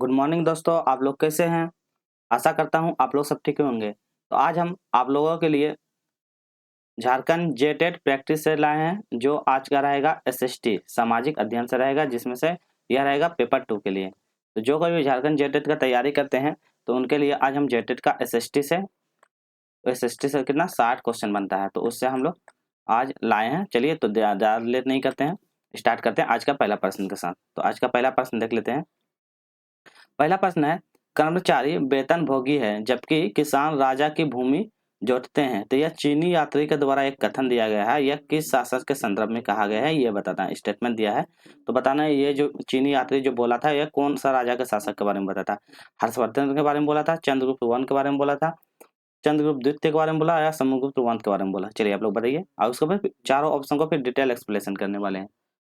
Good morning दोस्तों, आप लोग कैसे हैं? आशा करता हूं आप लोग सब ठीक होंगे। तो आज हम आप लोगों के लिए झारखंड जेटेट प्रैक्टिस से लाए हैं, जो आज का रहेगा एसएसटी सामाजिक अध्ययन से रहेगा, जिसमें से यह रहेगा पेपर 2 के लिए। तो जो कोई भी झारखंड जेटेट का तैयारी करते हैं तो उनके लिए आज हम जेटेट का एसएसटी से कितना 60 क्वेश्चन बनता है, तो उससे हम लोग आज लाए हैं। चलिए तो ज़्यादा लेट नहीं करते हैं, स्टार्ट करते हैं आज का पहला प्रश्न के साथ। तो आज का पहला प्रश्न देख लेते हैं। पहला प्रश्न है, कर्मचारी वेतन भोगी है जबकि किसान राजा की भूमि जोतते हैं। तो यह चीनी यात्री के द्वारा एक कथन दिया गया है, यह किस शासक के संदर्भ में कहा गया है ये बताना है। स्टेटमेंट दिया है तो बताना है ये जो चीनी यात्री जो बोला था यह कौन सा राजा के शासक के बारे में बताता। हर्षवर्धन के बारे में बोला था, चंद्रगुप्त वन के बारे में बोला था, चंद्रगुप्त द्वितीय के बारे में बोला, या समुद्रगुप्त वन के बारे में बोला। चलिए आप लोग बताइए, और उसके बाद चारों ऑप्शन को फिर डिटेल एक्सप्लेनेशन करने वाले हैं।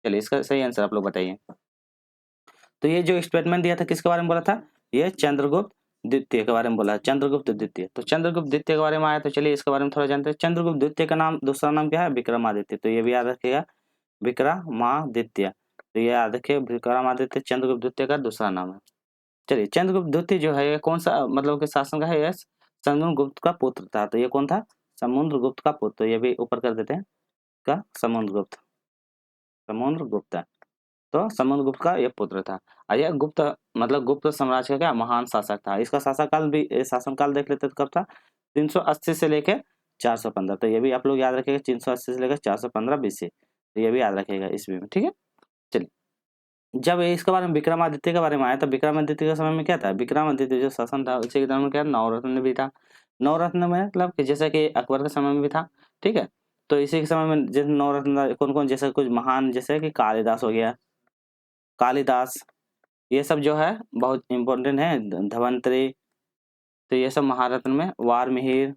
चलिए इसका सही आंसर आप लोग बताइए। तो ये जो स्टेटमेंट दिया था किसके बारे में बोला था, ये चंद्रगुप्त द्वितीय के बारे में बोला है, चंद्रगुप्त द्वितीय। तो चंद्रगुप्त द्वितीय के बारे में आया, तो चलिए इसके बारे में थोड़ा जानते हैं। चंद्रगुप्त द्वितीय का नाम दूसरा नाम क्या है, विक्रमादित्य। तो ये भी याद रखिएगा, विक्रमादित्य। तो ये याद रखिए, विक्रमादित्य चंद्रगुप्त द्वितीय का दूसरा नाम है। चलिए चंद्रगुप्त द्वितीय जो है ये कौन सा मतलब कि शासन का है, ये समुद्रगुप्त का पुत्र था। तो ये कौन था, समुद्रगुप्त का पुत्र। ये भी ऊपर कर देते हैं का समुद्रगुप्त, समुद्रगुप्त। तो समुद्रगुप्त का ये पुत्र था। और यह गुप्त मतलब गुप्त साम्राज्य का क्या महान शासक था। इसका शासनकाल देख लेते तो कब था, 380 से लेके 415। तो ये भी आप लोग याद रखिएगा, 380 से लेकर 415 BC। तो ये भी याद रखिएगा ईस्वी में, ठीक है। चलिए, जब ये इसके बारे में विक्रमादित्य के बारे में आया तो विक्रमादित्य के समय में क्या था, विक्रमादित्य जो शासन था उसी के समय में क्या नवरत्न भी था। नवरत्न में मतलब कि जैसे कि अकबर के समय में भी था, ठीक है। तो इसी के समय में जैसे नवरत्न कौन कौन, जैसे कुछ महान, जैसे कि कालिदास हो गया, कालिदास, ये सब जो है बहुत इम्पोर्टेंट है। धवंतरी, तो ये सब महारत्न में, वार मिहिर,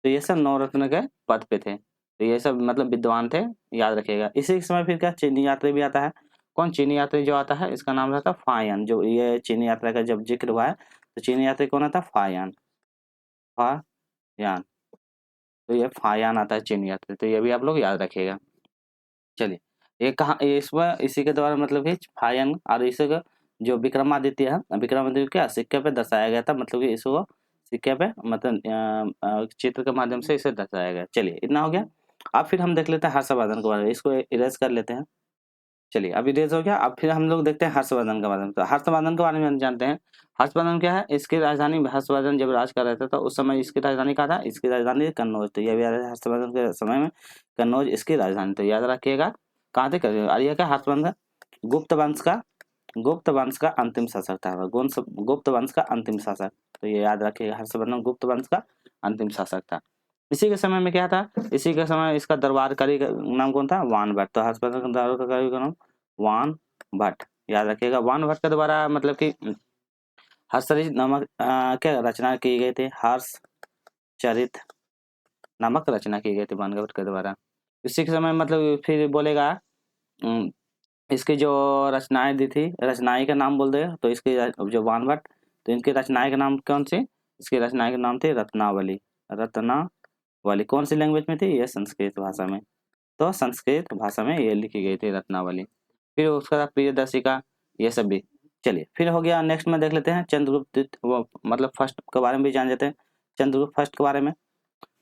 तो ये सब नवरत्न के पद पे थे। तो ये सब मतलब विद्वान थे, याद रखिएगा। इसी समय फिर क्या चीनी यात्री भी आता है। कौन चीनी यात्री जो आता है इसका नाम रहता है फायन। जो ये चीनी यात्रा का जब जिक्र हुआ है तो चीनी यात्री कौन आता है, फायन, फायान। तो ये फायान आता है चीनी यात्री, तो ये भी आप लोग याद रखिएगा। चलिए, ये कहाँ इसमें इसी के द्वारा मतलब कि फायन और इसी का जो विक्रमादित्य है, विक्रमादित्य क्या सिक्के पे दर्शाया गया था, मतलब कि इसको सिक्के पे मतलब चित्र के माध्यम से इसे दर्शाया गया। चलिए इतना हो गया। अब फिर हम देख लेते हैं हर्षवर्धन के बारे में, इसको इरेज कर लेते हैं। चलिए अब इरेज हो गया। अब फिर हम लोग देखते हैं हर्षवर्धन के बारे में। तो हर्षवर्धन के बारे में हम जानते हैं। हर्षवर्धन क्या है, इसकी राजधानी, हर्षवर्धन जब राज कर रहे थे तो उस समय इसकी राजधानी कहाँ था, इसकी राजधानी कन्नौज। तो ये भी हर्षवर्धन के समय में कन्नौज इसकी राजधानी। तो याद रखिएगा कहाँ थे कर, और यह क्या हर्षवर्धन गुप्त वंश का अंतिम शासक था। गुप्त वंश का अंतिम शासक। तो ये याद रखिएगा, हर्षवर्धन गुप्त वंश का अंतिम शासक था। इसी के समय में क्या था, इसी के समय इसका दरबारकारी का नाम कौन था, वान भट्ट। तो हर्षवर्धन का दरबारकारी का नाम वान भट्ट, याद रखिएगा। वान भट्ट के द्वारा मतलब कि हर्षचरित नामक क्या रचना की गई थी, हर्षचरित नामक रचना की गई थी वान भट्ट के द्वारा। इसी के समय मतलब फिर बोलेगा इसकी जो रचनाएं दी थी, रचनाई का नाम बोल दे तो इसकी जो वान भट्ट, तो इनकी रचनाएं का नाम कौन सी, इसकी रचनाएं का नाम थी रत्नावली। रत्नावली कौन सी लैंग्वेज में थी, ये संस्कृत भाषा में। तो संस्कृत भाषा में ये लिखी गई थी रत्नावली। फिर उसका प्रियदर्शिका, ये सब भी। चलिए फिर हो गया, नेक्स्ट में देख लेते हैं चंद्रगुप्त वो मतलब फर्स्ट के बारे में भी जान लेते हैं, चंद्रगुप्त फर्स्ट के बारे में।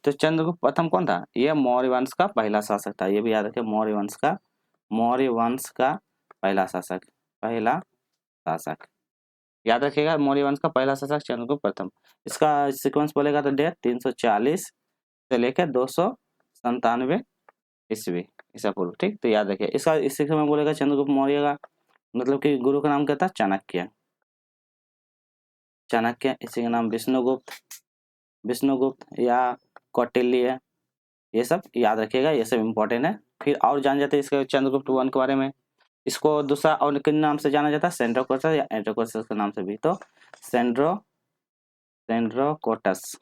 तो चंद्रगुप्त प्रथम कौन था, ये मौर्य वंश का पहला शासक था। ये भी याद रखिए, मौर्य वंश का पहला शासक याद रखिएगा। मौर्य वंश का पहला शासक चंद्रगुप्त प्रथम। इसका सीक्वेंस बोलेगा तो डेट 340 से लेकर 297 ईस्वी ईसा पूर्व, ठीक। तो याद रखिए इसका, इसी समय बोलेगा चंद्रगुप्त मौर्य का मतलब कि गुरु का नाम क्या था, चाणक्य। इसी का नाम विष्णुगुप्त या कौटिल्य, ये सब याद रखिएगा, ये सब इंपॉर्टेंट है। फिर और जान जाते हैं इसके चंद्रगुप्त वन के बारे में। इसको दूसरा और किन नाम से जाना जाता है, सेंड्रोकोटस या एंड्रोकोटस के नाम से भी। तो सेंड्रोकोटस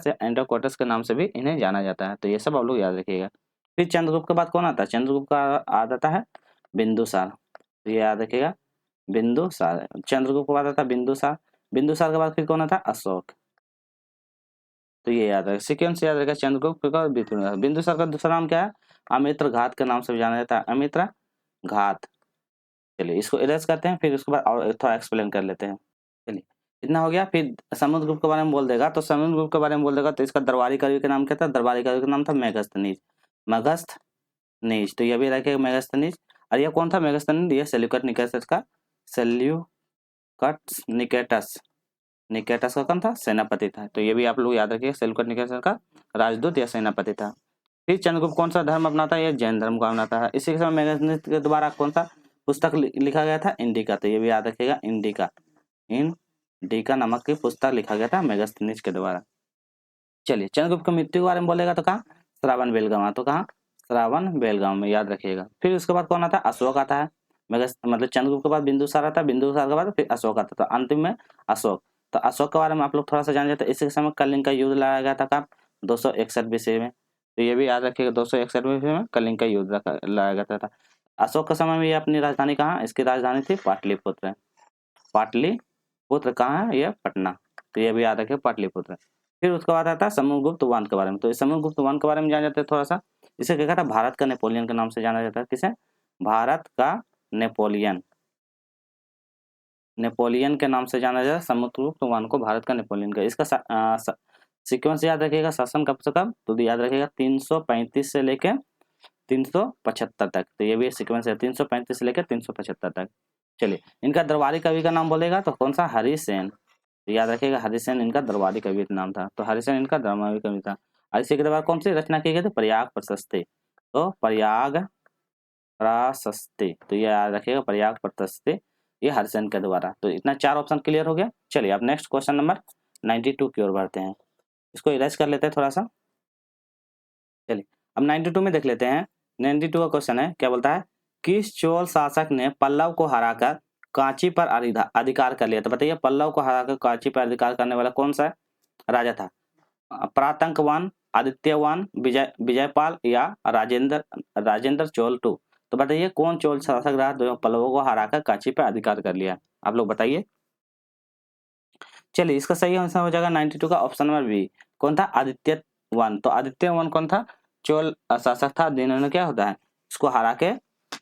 या एंड्रोकोटस के नाम से भी इन्हें जाना जाता है। तो ये सब आप लोग याद रखिएगा। फिर चंद्रगुप्त के बाद कौन आता है, चंद्रगुप्त का आता है बिंदुसार। तो ये याद रखिएगा, बिंदुसार। चंद्रगुप्त के बाद आता है बिंदुसार। बिंदुसार के बाद फिर कौन आता है, अशोक। तो ये याद रखेगा, सीक्वेंस याद रखेगा, चंद्रगुप्त का बिंदुसार का दूसरा नाम क्या है, अमित्र घात के नाम से जाना जाता है, अमित्र घात। चलिए इसको इरेज करते हैं, फिर उसके बाद और थोड़ा एक्सप्लेन कर लेते हैं। चलिए इतना हो गया। फिर समुद्रगुप्त के बारे में बोल देगा, तो समुद्रगुप्त के बारे में बोल देगा तो इसका दरबारी कवि का नाम क्या था? दरबारी कवि का नाम था मेगस्थनीज। मगस्थनीज, तो ये भी रखेगा मेगस्थनीज। और ये कौन था मेगस्थनीज? ये सेल्यूकस निकेटस का, सेल्यूकस निकेटस, निकेटस का कौन था? सेनापति था। तो ये भी आप लोग याद रखिए, सेल्यूकस निकेटस का राजदूत या सेनापति था। फिर चंद्रगुप्त कौन सा धर्म अपनाता है? ये जैन धर्म को अपनाता है। इसी के समय मेगस्थनीज के द्वारा कौन सा पुस्तक लिखा गया था? इंडिका। तो ये भी याद रखिएगा, इंडिका, इंडिका नामक की पुस्तक लिखा गया था मेगस्थनीज के द्वारा। चलिए चंद्रगुप्त की मृत्यु के बारे में बोलेगा तो कहाँ? श्रावण बेलगाम। तो कहाँ? श्रावण बेलगाम में, याद रखिएगा। फिर उसके बाद कौन आता है? अशोक आता है। मतलब चंद्रगुप्त के बाद बिंदुसार आता है, बिंदुसार के बाद फिर अशोक आता है, तो अंतिम में अशोक। तो अशोक के बारे में आप लोग थोड़ा सा जान जाते हैं। इसी समय कलिंग का युद्ध लड़ाया गया था कब? 261 बीसी में। तो ये भी याद रखिएगा, 261 बीसी में कलिंग का युद्ध लड़ाया गया था। अशोक के समय में ये अपनी राजधानी कहाँ? इसकी राजधानी थी पाटलिपुत्र। पाटलिपुत्र कहाँ है? ये पटना। तो ये भी याद रखिए, पाटलिपुत्र। फिर उसके बाद आता है समुद्रगुप्त वन के बारे में। तो इस समुद्रगुप्त वन के बारे में जान जाते हैं थोड़ा सा। इसे क्या कहता है? भारत का नेपोलियन के नाम से जाना जाता है। किसे? भारत का नेपोलियन, नेपोलियन के नाम से जाना जाता है समुद्रगुप्त वन को, भारत का नेपोलियन का। इसका सीक्वेंस याद रखिएगा, शासन कब से कब? तो याद रखिएगा 335 से लेके 375 तक। तो ये भी सीक्वेंस है, 335 से लेकर 375 तक। चलिए इनका दरबारी कवि का नाम बोलेगा तो कौन सा? हरिसेन। तो याद रखिएगा, हरिसेन इनका दरबारी कवि नाम था। तो हरिसेन इनका दरबारी कवि था। और इसी के द्वारा कौन सी रचना की गई थी? प्रयाग प्रशस्ति। तो प्रयाग प्रशस्ति, तो ये याद रखिएगा, प्रयाग प्रशस्ति, ये हरिसेन के द्वारा। तो इतना 4 ऑप्शन क्लियर हो गया। चलिए अब नेक्स्ट क्वेश्चन नंबर 92 की ओर बढ़ते हैं। इसको इरेज कर लेते हैं थोड़ा सा। चलिए अब 92 में देख लेते हैं। 92 का क्वेश्चन है, क्या बोलता है? किस चोल शासक ने पल्लव को हराकर कांची पर अधिकार कर लिया? तो बताइए, पल्लव को हराकर कांची पर अधिकार करने वाला कौन सा राजा था? परातंकवान, आदित्यवान, विजयपाल या राजेंद्र राजेंद्र चोल टू। तो बताइए कौन चोल शासक रहा जो पल्लवों को हराकर कांची पर अधिकार कर लिया? आप लोग बताइए। चलिए इसका सही आंसर हो जाएगा 92 का ऑप्शन नंबर बी। कौन था? आदित्य वन। तो आदित्य वन कौन था? चोल शासक था जिन्होंने क्या होता है, इसको हरा के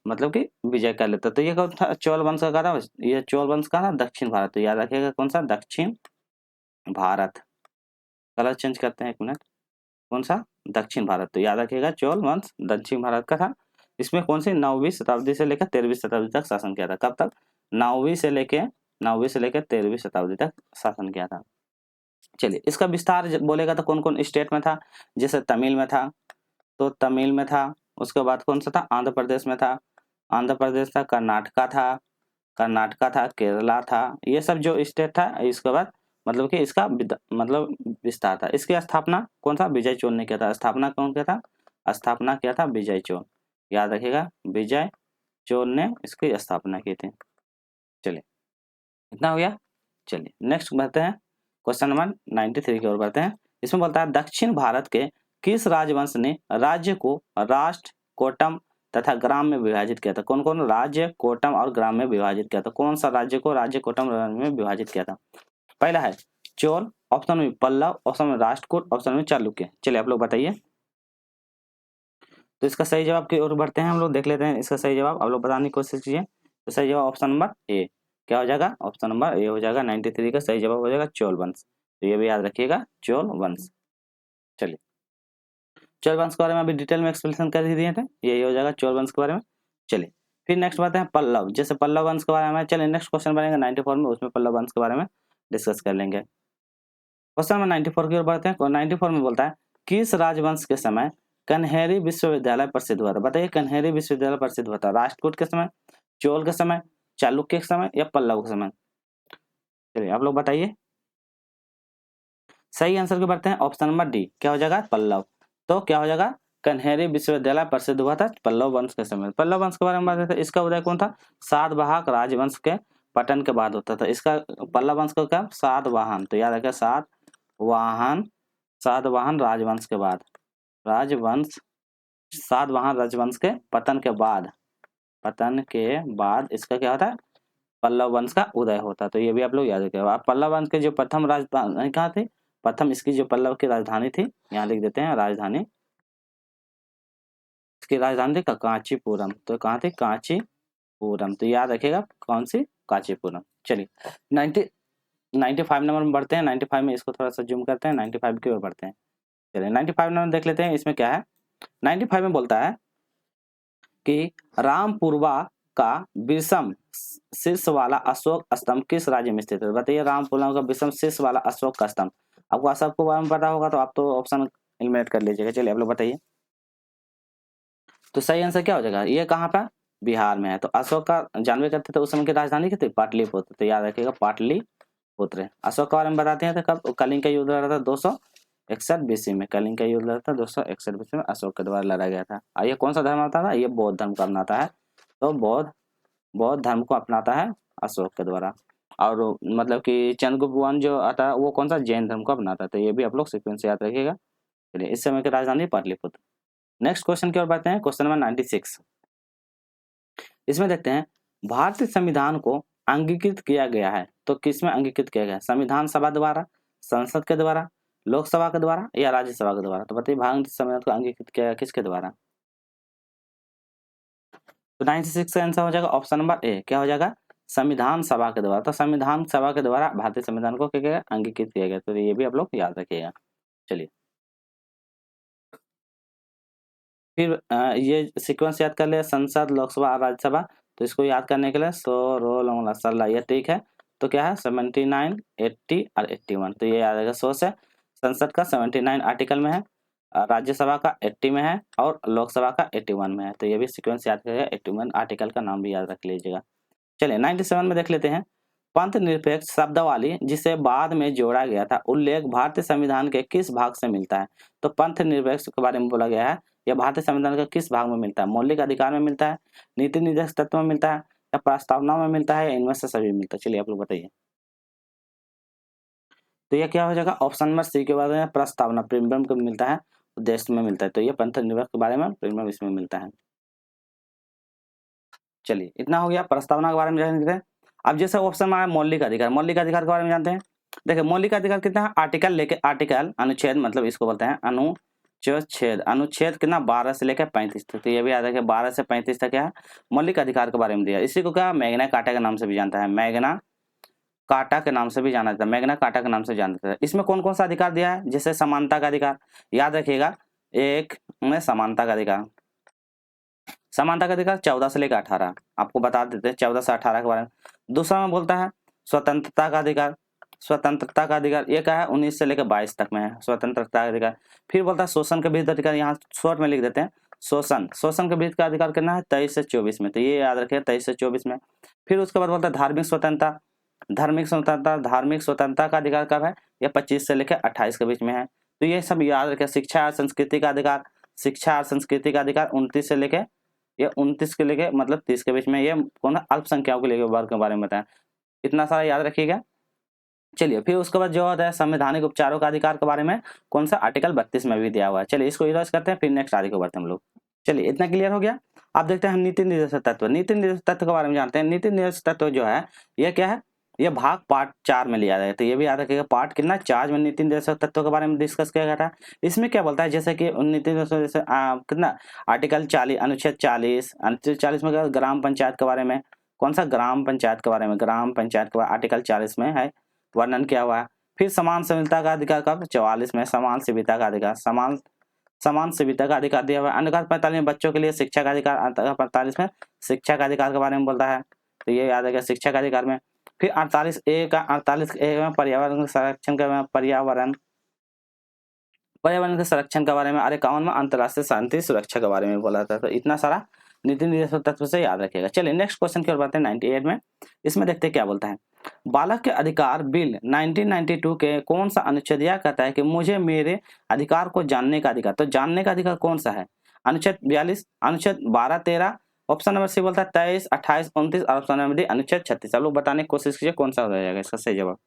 मतलब कि विजय कर लेता। तो ये कौन था? चोल वंश का था। ये चोल वंश का था दक्षिण भारत। तो याद रखिएगा कौन सा? दक्षिण भारत। कलर चेंज करते हैं एक मिनट। कौन सा? दक्षिण भारत। तो याद रखिएगा चोल वंश दक्षिण भारत का था। इसमें कौन सी 9वीं शताब्दी से लेकर 13वीं शताब्दी तक शासन किया था? कब तक? 9वीं से लेकर 13वीं शताब्दी तक शासन किया था। चलिए इसका विस्तार बोलेगा तो कौन कौन स्टेट में था? जैसे तमिल में था, तो तमिल में था। उसके बाद कौन सा था? आंध्र प्रदेश में था, आंध्र प्रदेश था। कर्नाटका था, केरला था। ये सब जो स्टेट था, इसके बाद मतलब कि इसका मतलब विस्तार था। इसकी स्थापना कौन सा? विजय चोल ने किया था। स्थापना कौन किया था? स्थापना किया था विजय चोल। याद रखिएगा, विजय चोल ने इसकी स्थापना की थी। चलिए इतना हो गया। चलिए नेक्स्ट बढ़ते हैं, क्वेश्चन नंबर 93 की ओर बढ़ते हैं। इसमें बोलता है दक्षिण भारत के किस राजवंश ने राज्य को राष्ट्र, कोटम तथा ग्राम में विभाजित किया था? कौन कौन राज्य, कोटम और ग्राम में विभाजित किया था? कौन सा राज्य को राज्य, कोटम में विभाजित किया था? पहला है चोल, ऑप्शन में पल्लव, ऑप्शन में राष्ट्रकूट, ऑप्शन में चालुक्य। चलिए आप लोग बताइए। तो इसका सही जवाब की ओर बढ़ते हैं हम लोग, देख लेते हैं इसका सही जवाब। आप लोग बताने की कोशिश कीजिए। तो सही जवाब ऑप्शन नंबर ए। क्या हो जाएगा? ऑप्शन नंबर ए हो जाएगा। 93 का सही जवाब हो जाएगा चोल वंश। तो ये भी याद रखिएगा, चोल वंश। चलिए चोल वंश के बारे में अभी डिटेल में एक्सप्लेनेशन कर ही दिए थे, यही हो जाएगा चोल वंश के बारे में। चलिए फिर नेक्स्ट बात है पल्लव। जैसे पल्लव वंश के बारे में, चलिए नेक्स्ट क्वेश्चन बनेगा 94 में, उसमें पल्लव वंश के बारे में डिस्कस कर लेंगे। क्वेश्चन नंबर 94 की ओर बढ़ते हैं। 94 में बोलता है किस राजवंश के समय कन्हेरी विश्वविद्यालय प्रसिद्ध हुआ था? बताइए कन्हेरी विश्वविद्यालय प्रसिद्ध हुआ था राष्ट्रकूट के समय, चोल के समय, चालुक्य के समय या पल्लव के समय? चलिए आप लोग बताइए। सही आंसर की बढ़ते हैं, ऑप्शन नंबर डी। क्या हो जाएगा? पल्लव। तो क्या हो जाएगा? कन्हेरी विश्वविद्यालय प्रसिद्ध हुआ था पल्लव वंश के समय। पल्लव वंश के बारे में बात करते हैं। इसका उदय कौन था? सातवाहन राजवंश के पतन के बाद होता था। इसका पल्लव वंश का क्या? सातवाहन। तो याद रखिए सातवाहन, सातवाहन राजवंश के बाद, राजवंश, सातवाहन राजवंश के पतन के बाद, पतन के बाद इसका क्या होता है? पल्लव वंश का उदय होता। तो ये भी आप लोग याद रखिएगा। पल्लव वंश के जो प्रथम राजधानी कहाँ थी? प्रथम इसकी जो पल्लव की राजधानी थी, यहाँ लिख देते हैं राजधानी, इसकी राजधानी थी कांचीपुरम। तो कहाँ थी? कांचीपुरम। पूरम, तो याद रखिएगा कौन सी, कांचीपुरम। चलिए 95 नंबर में बढ़ते हैं। 95 में इसको थोड़ा सा जूम करते हैं, 95 की ओर बढ़ते हैं। चलिए 95 नंबर देख लेते हैं, इसमें क्या है। 95 में बोलता है कि रामपुरवा का विषम शीर्ष वाला अशोक स्तंभ किस राज्य में स्थित है। बताइए रामपुरवा का विषम शीर्ष वाला अशोक का स्तंभ। आपको अशोक के बारे में पता होगा तो आप तो ऑप्शन एलिमिनेट कर लीजिएगा। चलिए आप लोग बताइए, तो सही आंसर क्या हो जाएगा, ये कहाँ पर, बिहार में है। तो अशोक का जानवे करते थे उस समय की राजधानी क्या थी, पाटलिपुत्र। तो याद रखिएगा पाटलिपुत्र। अशोक के बारे में बताते हैं तो कब कलिंग का युद्ध लड़ा था 261 बीसी में। कलिंग का युद्ध लड़ा था 261 बीसी में, अशोक के द्वारा लड़ा गया था। और ये कौन सा धर्म आता था, ये बौद्ध धर्म को अपनाता है। तो बौद्ध धर्म को अपनाता है अशोक के द्वारा। और मतलब कि चंद्रगुप्त वन जो आता है वो कौन सा, जैन धर्म को अपनाता है। तो ये भी आप लोग सीक्वेंस याद रखिएगा। चलिए इस समय की राजधानी पाटलिपुत्र। नेक्स्ट क्वेश्चन की ओर बढ़ते हैं, क्वेश्चन नंबर 96। इसमें देखते हैं भारतीय संविधान को अंगीकृत किया गया है, तो किसमें अंगीकृत किया गया है, संविधान सभा द्वारा, संसद के द्वारा, लोकसभा के द्वारा या राज्यसभा के द्वारा। तो बताइए भारतीय संविधान को अंगीकृत किया गया किसके द्वारा। तो 96 का आंसर हो जाएगा ऑप्शन नंबर ए, क्या हो जाएगा, संविधान सभा के द्वारा। तो संविधान सभा के द्वारा भारतीय संविधान को क्या किया गया, अंगीकृत किया गया। तो ये भी आप लोग याद रखिएगा। चलिए फिर ये सीक्वेंस याद कर लिया, संसद, लोकसभा और राज्यसभा। तो इसको याद करने के लिए 100 रोल ऑन सल्ला, ये ठीक है। तो क्या है 79, 80 और 81। तो ये याद रहेगा 100 से। संसद का 79 आर्टिकल में है, राज्यसभा का 80 में है और लोकसभा का 81 में है। तो ये भी सीक्वेंस याद करिएगा, 81 आर्टिकल का नाम भी याद रख लीजिएगा। चलिए 97 में देख लेते हैं, पंथ निरपेक्ष शब्दावली जिसे बाद में जोड़ा गया था उल्लेख भारतीय संविधान के किस भाग से मिलता है। तो पंथ निरपेक्ष के बारे में बोला गया है, यह भारतीय संविधान के किस भाग में मिलता है, मौलिक अधिकार में मिलता है, नीति निर्देशक तत्व में मिलता है या प्रस्तावना में मिलता है या इनमें से सभी मिलता है। चलिए आप लोग बताइए। तो यह क्या हो जाएगा, ऑप्शन नंबर सी के बारे में प्रस्तावना, प्रीमियम को मिलता है, उद्देश्य में मिलता है। तो ये पंथ निरपेक्ष के बारे में प्रीमियम इसमें मिलता है। चलिए इतना हो गया प्रस्तावना के बारे में जानते हैं। अब जैसे ऑप्शन में आया मौलिक अधिकार, मौलिक अधिकार के बारे में जानते हैं। देखिए मौलिक अधिकार कितना है, आर्टिकल लेके आर्टिकल, अनुच्छेद मतलब इसको बोलते हैं अनुच्छेद। अनुच्छेद कितना 12 से लेकर 35 तक। तो ये भी याद रखिए 12 से 35 तक क्या है, मौलिक अधिकार के बारे में दिया। इसी को क्या मैग्ना कार्टा के नाम से भी जानता है, मैग्ना कार्टा के नाम से भी जाना जाता है, मैग्ना कार्टा के नाम से जानते हैं। इसमें कौन कौन सा अधिकार दिया है, जैसे समानता का अधिकार, याद रखिएगा एक में समानता का अधिकार, समानता का अधिकार 14 से लेकर 18, आपको बता देते हैं 14 से 18 के बारे में। दूसरा में बोलता है स्वतंत्रता का अधिकार, स्वतंत्रता का अधिकार ये क्या है 19 से लेकर 22 तक में है स्वतंत्रता का अधिकार। फिर बोलता है शोषण के विरुद्ध अधिकार, यहाँ शॉर्ट में लिख देते हैं शोषण के विरुद्ध का अधिकार कितना है 23 से 24 में। तो ये याद रखिए 23 से 24 में। फिर उसके बाद बोलता है धार्मिक स्वतंत्रता, धार्मिक स्वतंत्रता का अधिकार कब है, ये 25 से लेकर 28 के बीच में है। तो ये सब याद रखिए। शिक्षा और संस्कृति का अधिकार, शिक्षा और संस्कृति का अधिकार 29 से लेकर ये 29 के लेके मतलब 30 के बीच में। ये कौन है, अल्पसंख्यकों के लेके वर्ग के बारे में बताया। इतना सारा याद रखिएगा। चलिए फिर उसके बाद जो होता है संवैधानिक उपचारों का अधिकार के बारे में कौन सा, आर्टिकल 32 में भी दिया हुआ है। चलिए इसको इरेज करते हैं, फिर नेक्स्ट आर्टिकल बढ़ते हैं हम लोग। चलिए इतना क्लियर हो गया। आप देखते हैं हम नीति निर्देशक तत्व, नीति निर्देशक तत्व के बारे में जानते हैं। नीति निर्देशक तत्व जो है ये क्या है, ये भाग पार्ट 4 में लिया जाए। तो ये भी याद रखिएगा पार्ट कितना 4 में नीति निर्देशक तत्व के बारे में डिस्कस किया गया था। इसमें क्या बोलता है, जैसे कि नीति निर्देशक जैसे कितना आर्टिकल 40 अनुच्छेद 40 में ग्राम पंचायत के बारे में, कौन सा ग्राम पंचायत के बारे में, ग्राम पंचायत के आर्टिकल 40 में है वर्णन किया हुआ है। फिर समान सिविलता का अधिकार कब 44 में, समान सिविलता का अधिकार, समान सिविलता का अधिकार दिया हुआ है। अनुच्छेद 45 में बच्चों के लिए शिक्षा का अधिकार, अनुच्छेद 45 में शिक्षा का अधिकार के बारे में बोलता है। तो ये याद रखिएगा शिक्षा का अधिकार में। फिर 48A में पर्यावरण संरक्षण का, पर्यावरण के संरक्षण के बारे में। और 51 में अंतर्राष्ट्रीय शांति सुरक्षा के बारे में बोला था। तो इतना सारा नीति निर्देशक तत्व से याद रखिएगा। चलिए नेक्स्ट क्वेश्चन की ओर बढ़ते हैं 98 में। इसमें देखते हैं क्या बोलता है, बालक के अधिकार बिल 1992 के कौन सा अनुच्छेद यह कहता है कि मुझे मेरे अधिकार को जानने का अधिकार। तो जानने का अधिकार कौन सा है, अनुच्छेद 42, अनुच्छेद 12, 13, ऑप्शन नंबर सी बोलता है 23, 28, 29 और ऑप्शन नंबर डी अनुच्छेद 36। आप लोग बताने की कोशिश कीजिए कौन सा हो जाएगा इसका सही जवाब।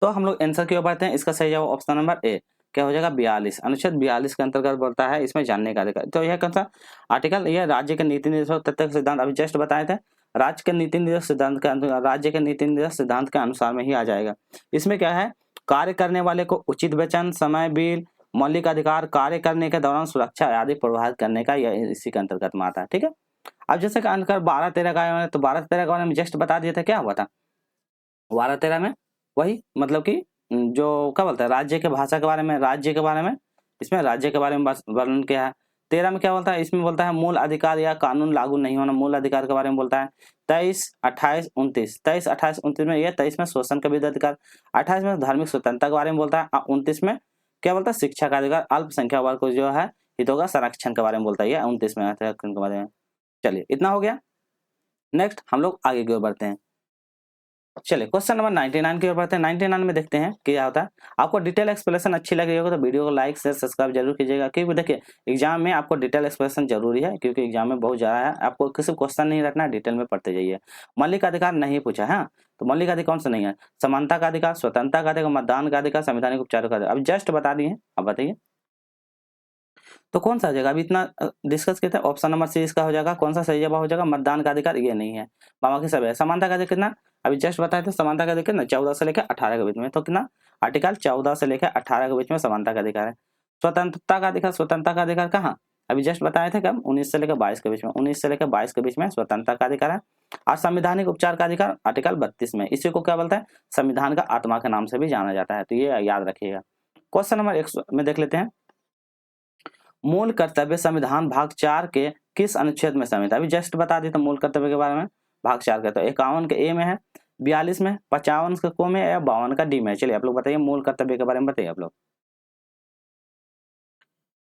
तो हम लोग आंसर की ओर बढ़ते हैं। इसका सही जवाब ऑप्शन नंबर ए क्या हो जाएगा 42, अनुच्छेद 42 के अंतर्गत बोलता है इसमें जानने का अधिकार। तो यह कौन सा आर्टिकल, यह राज्य के नीति निर्देशक तत्व सिद्धांत अभी जस्ट बताए थे, राज्य के नीति निर्देशक सिद्धांत के, राज्य के नीति निर्देशक सिद्धांत के अनुसार में ही आ जाएगा। इसमें क्या है, कार्य करने वाले को उचित वेतन, समय, बिल, मौलिक अधिकार, कार्य करने के दौरान सुरक्षा आदि प्रभावित करने का, यह इसी के अंतर्गत में आता है। ठीक है, अब जैसे कि अंकर 12-13 का आया, तो 12-13 के बारे में जस्ट बता दिए थे, क्या हुआ था 12-13 में, वही मतलब कि जो क्या बोलता है राज्य के भाषा के बारे में, राज्य के बारे में, इसमें राज्य के बारे में वर्णन किया है। 13 में क्या बोलता है, इसमें बोलता है मूल अधिकार या कानून लागू नहीं होना, मूल अधिकार के बारे में बोलता है। 23, 28, 29, 23, 28, 29 में ये, 23 में शोषण का विरुद्ध अधिकार, 28 में धार्मिक स्वतंत्रता के बारे में बोलता है, 29 में क्या बोलता है शिक्षा का अधिकार, अल्पसंख्यक वर्ग को जो है हितों का संरक्षण के बारे में बोलता है, 29 में के बारे में। चलिए इतना हो गया। नेक्स्ट हम लोग आगे की ओर बढ़ते हैं। चलिए क्वेश्चन नंबर 99 की ओर बढ़ते हैं। 99 में देखते हैं कि क्या होता है। आपको डिटेल एक्सप्लेनेशन अच्छी लग रही होगी तो वीडियो को लाइक शेयर सब्सक्राइब जरूर कीजिएगा, क्योंकि देखिए एग्जाम में आपको डिटेल एक्सप्लेनेशन जरूरी है, क्योंकि एग्जाम में बहुत ज़्यादा है, आपको किसी क्वेश्चन नहीं रखना, डिटेल में पढ़ते जाइए। मौलिक अधिकार नहीं पूछा है, तो मौलिक अधिकार कौन सा नहीं है, समानता का अधिकार, स्वतंत्रता का अधिकार, मतदान का अधिकार, संवैधानिक उपचार का अधिकार। अब जस्ट बता दिए, अब बताइए तो कौन सा हो जाएगा। अभी इतना डिस्कस किया था, ऑप्शन नंबर सी इसका हो जाएगा। कौन सा सही जवाब हो जाएगा, मतदान का अधिकार, ये नहीं है, बाकी सब है। समानता का अधिकार कितना, अभी जस्ट बताए थे, समानता का अधिकार ना 14 से लेकर 18 के बीच में, तो कितना आर्टिकल 14 से लेकर 18 के बीच में समानता का अधिकार है। स्वतंत्रता का अधिकार, स्वतंत्रता का अधिकार कहाँ, अभी जस्ट बताए थे कब, 19 से लेकर 22 के बीच में, 19 से लेकर 22 के बीच में स्वतंत्रता का अधिकार है। और संवैधानिक उपचार का अधिकार आर्टिकल 32 में, इसी को क्या बोलता है, संविधान का आत्मा के नाम से भी जाना जाता है, तो ये याद रखिएगा। क्वेश्चन नंबर 100 में देख लेते हैं। मूल कर्तव्य संविधान भाग 4 के किस अनुच्छेद में समित है, अभी जस्ट बता दी था मूल कर्तव्य के बारे में, भाग 4 का, तो 51 के ए में है, 42 में, 55 के को में या 52 का डी में। चलिए आप लोग बताइए मूल कर्तव्य के बारे में, बताइए आप लोग।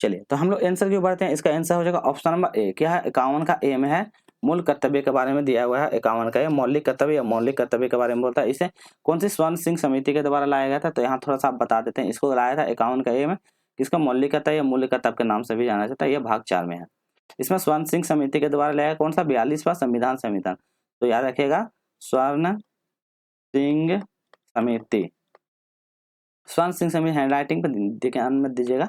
चलिए तो हम लोग आंसर क्यों बढ़ते हैं, इसका आंसर हो जाएगा ऑप्शन नंबर ए, क्या है 51 का ए में है, मूल कर्तव्य के बारे में दिया हुआ है 51 का, मौलिक कर्तव्य या मौलिक कर्तव्य के बारे में बोलता है। इसे कौन सी स्वर्ण सिंह समिति के द्वारा लाया गया था, तो यहाँ थोड़ा सा आप बता देते हैं, इसको लाया था 51 का ए में, किसका मौलिक कर्तव्य या मूल्य कर्तव्य के नाम से भी जाना जाता है, यह भाग 4 में है। इसमें स्वर्ण सिंह समिति के द्वारा लाया कौन सा 42वां संविधान संविधान, तो याद रखिएगा स्वर्ण सिंह समिति, स्वर्ण सिंह समिति हैंडराइटिंग पे ध्यान में दीजिएगा।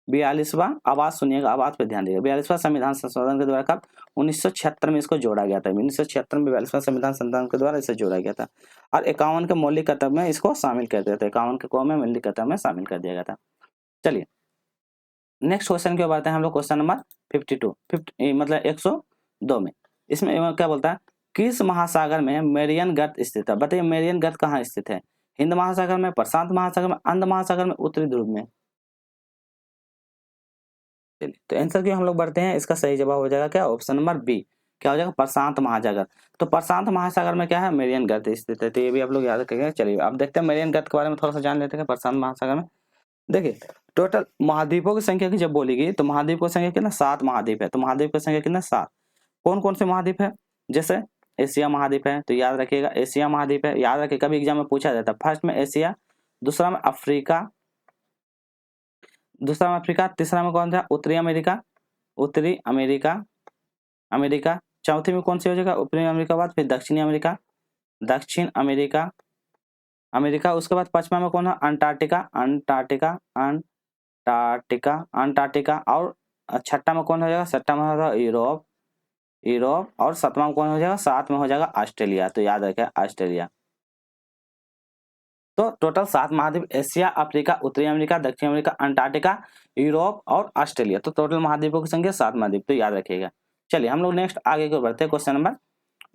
42वां, आवाज सुनिएगा, आवाज पे ध्यान दीजिएगा। 42वां संविधान संशोधन के द्वारा कब 1976 में इसको जोड़ा गया था, 1976 में 42वां संविधान संशोधन के द्वारा इसे जोड़ा गया था। और 51 के मौलिक कर्तव्य में इसको शामिल कर दिया था, 51 के को में मौलिक कर्तव्य में शामिल कर दिया गया था। चलिए नेक्स्ट क्वेश्चन की ओर बढ़ते हैं हम लोग, क्वेश्चन नंबर 52 मतलब 102 में। इसमें क्या बोलता है, किस महासागर में मेरियन गर्त स्थित है, बताइए मेरियन गर्त कहाँ स्थित है, हिंद महासागर में, प्रशांत महासागर में, अंध महासागर में, उत्तरी ध्रुव में। चलिए तो आंसर की हम लोग बढ़ते हैं, इसका सही जवाब हो जाएगा क्या, ऑप्शन नंबर बी, क्या हो जाएगा प्रशांत महासागर। तो प्रशांत महासागर में क्या है, मेरियन गर्त स्थित है, तो ये भी आप लोग याद रखेंगे। चलिए अब देखते हैं मेरियन गर्त के बारे में थोड़ा सा जान लेते हैं प्रशांत महासागर में। देखिए टोटल महाद्वीपों की संख्या की जब बोली गई, तो महाद्वीपों की संख्या कितना, 7 महाद्वीप है, तो महाद्वीप की संख्या कितना 7। कौन कौन से महाद्वीप है, जैसे एशिया महाद्वीप है, तो याद रखिएगा एशिया महाद्वीप है, याद रखिए कभी एग्जाम में पूछा जाता है, फर्स्ट में एशिया, दूसरा में अफ्रीका, दूसरा में अफ्रीका, तीसरा में कौन था उत्तरी अमेरिका, उत्तरी अमेरिका, अमेरिका, चौथी में कौन सी हो जाएगा उत्तरी अमेरिका बाद फिर दक्षिणी अमेरिका, दक्षिण अमेरिका, अमेरिका, उसके बाद पश्चिमा में कौन है अंटार्कटिका, अंटार्कटिका, अंटार्कटिका, अंटार्कटिका, और छठा में कौन हो जाएगा, छठा में हो जाएगा यूरोप, यूरोप, और सातवां में कौन हो जाएगा, सात में हो जाएगा ऑस्ट्रेलिया, तो याद रखें ऑस्ट्रेलिया। तो टोटल 7 महाद्वीप, एशिया, अफ्रीका, उत्तरी अमेरिका, दक्षिण अमेरिका, अंटार्कटिका, यूरोप और ऑस्ट्रेलिया, तो टोटल महाद्वीपों की संख्या 7 महाद्वीप, तो याद रखिएगा। चलिए हम लोग नेक्स्ट आगे को बढ़ते हैं, क्वेश्चन नंबर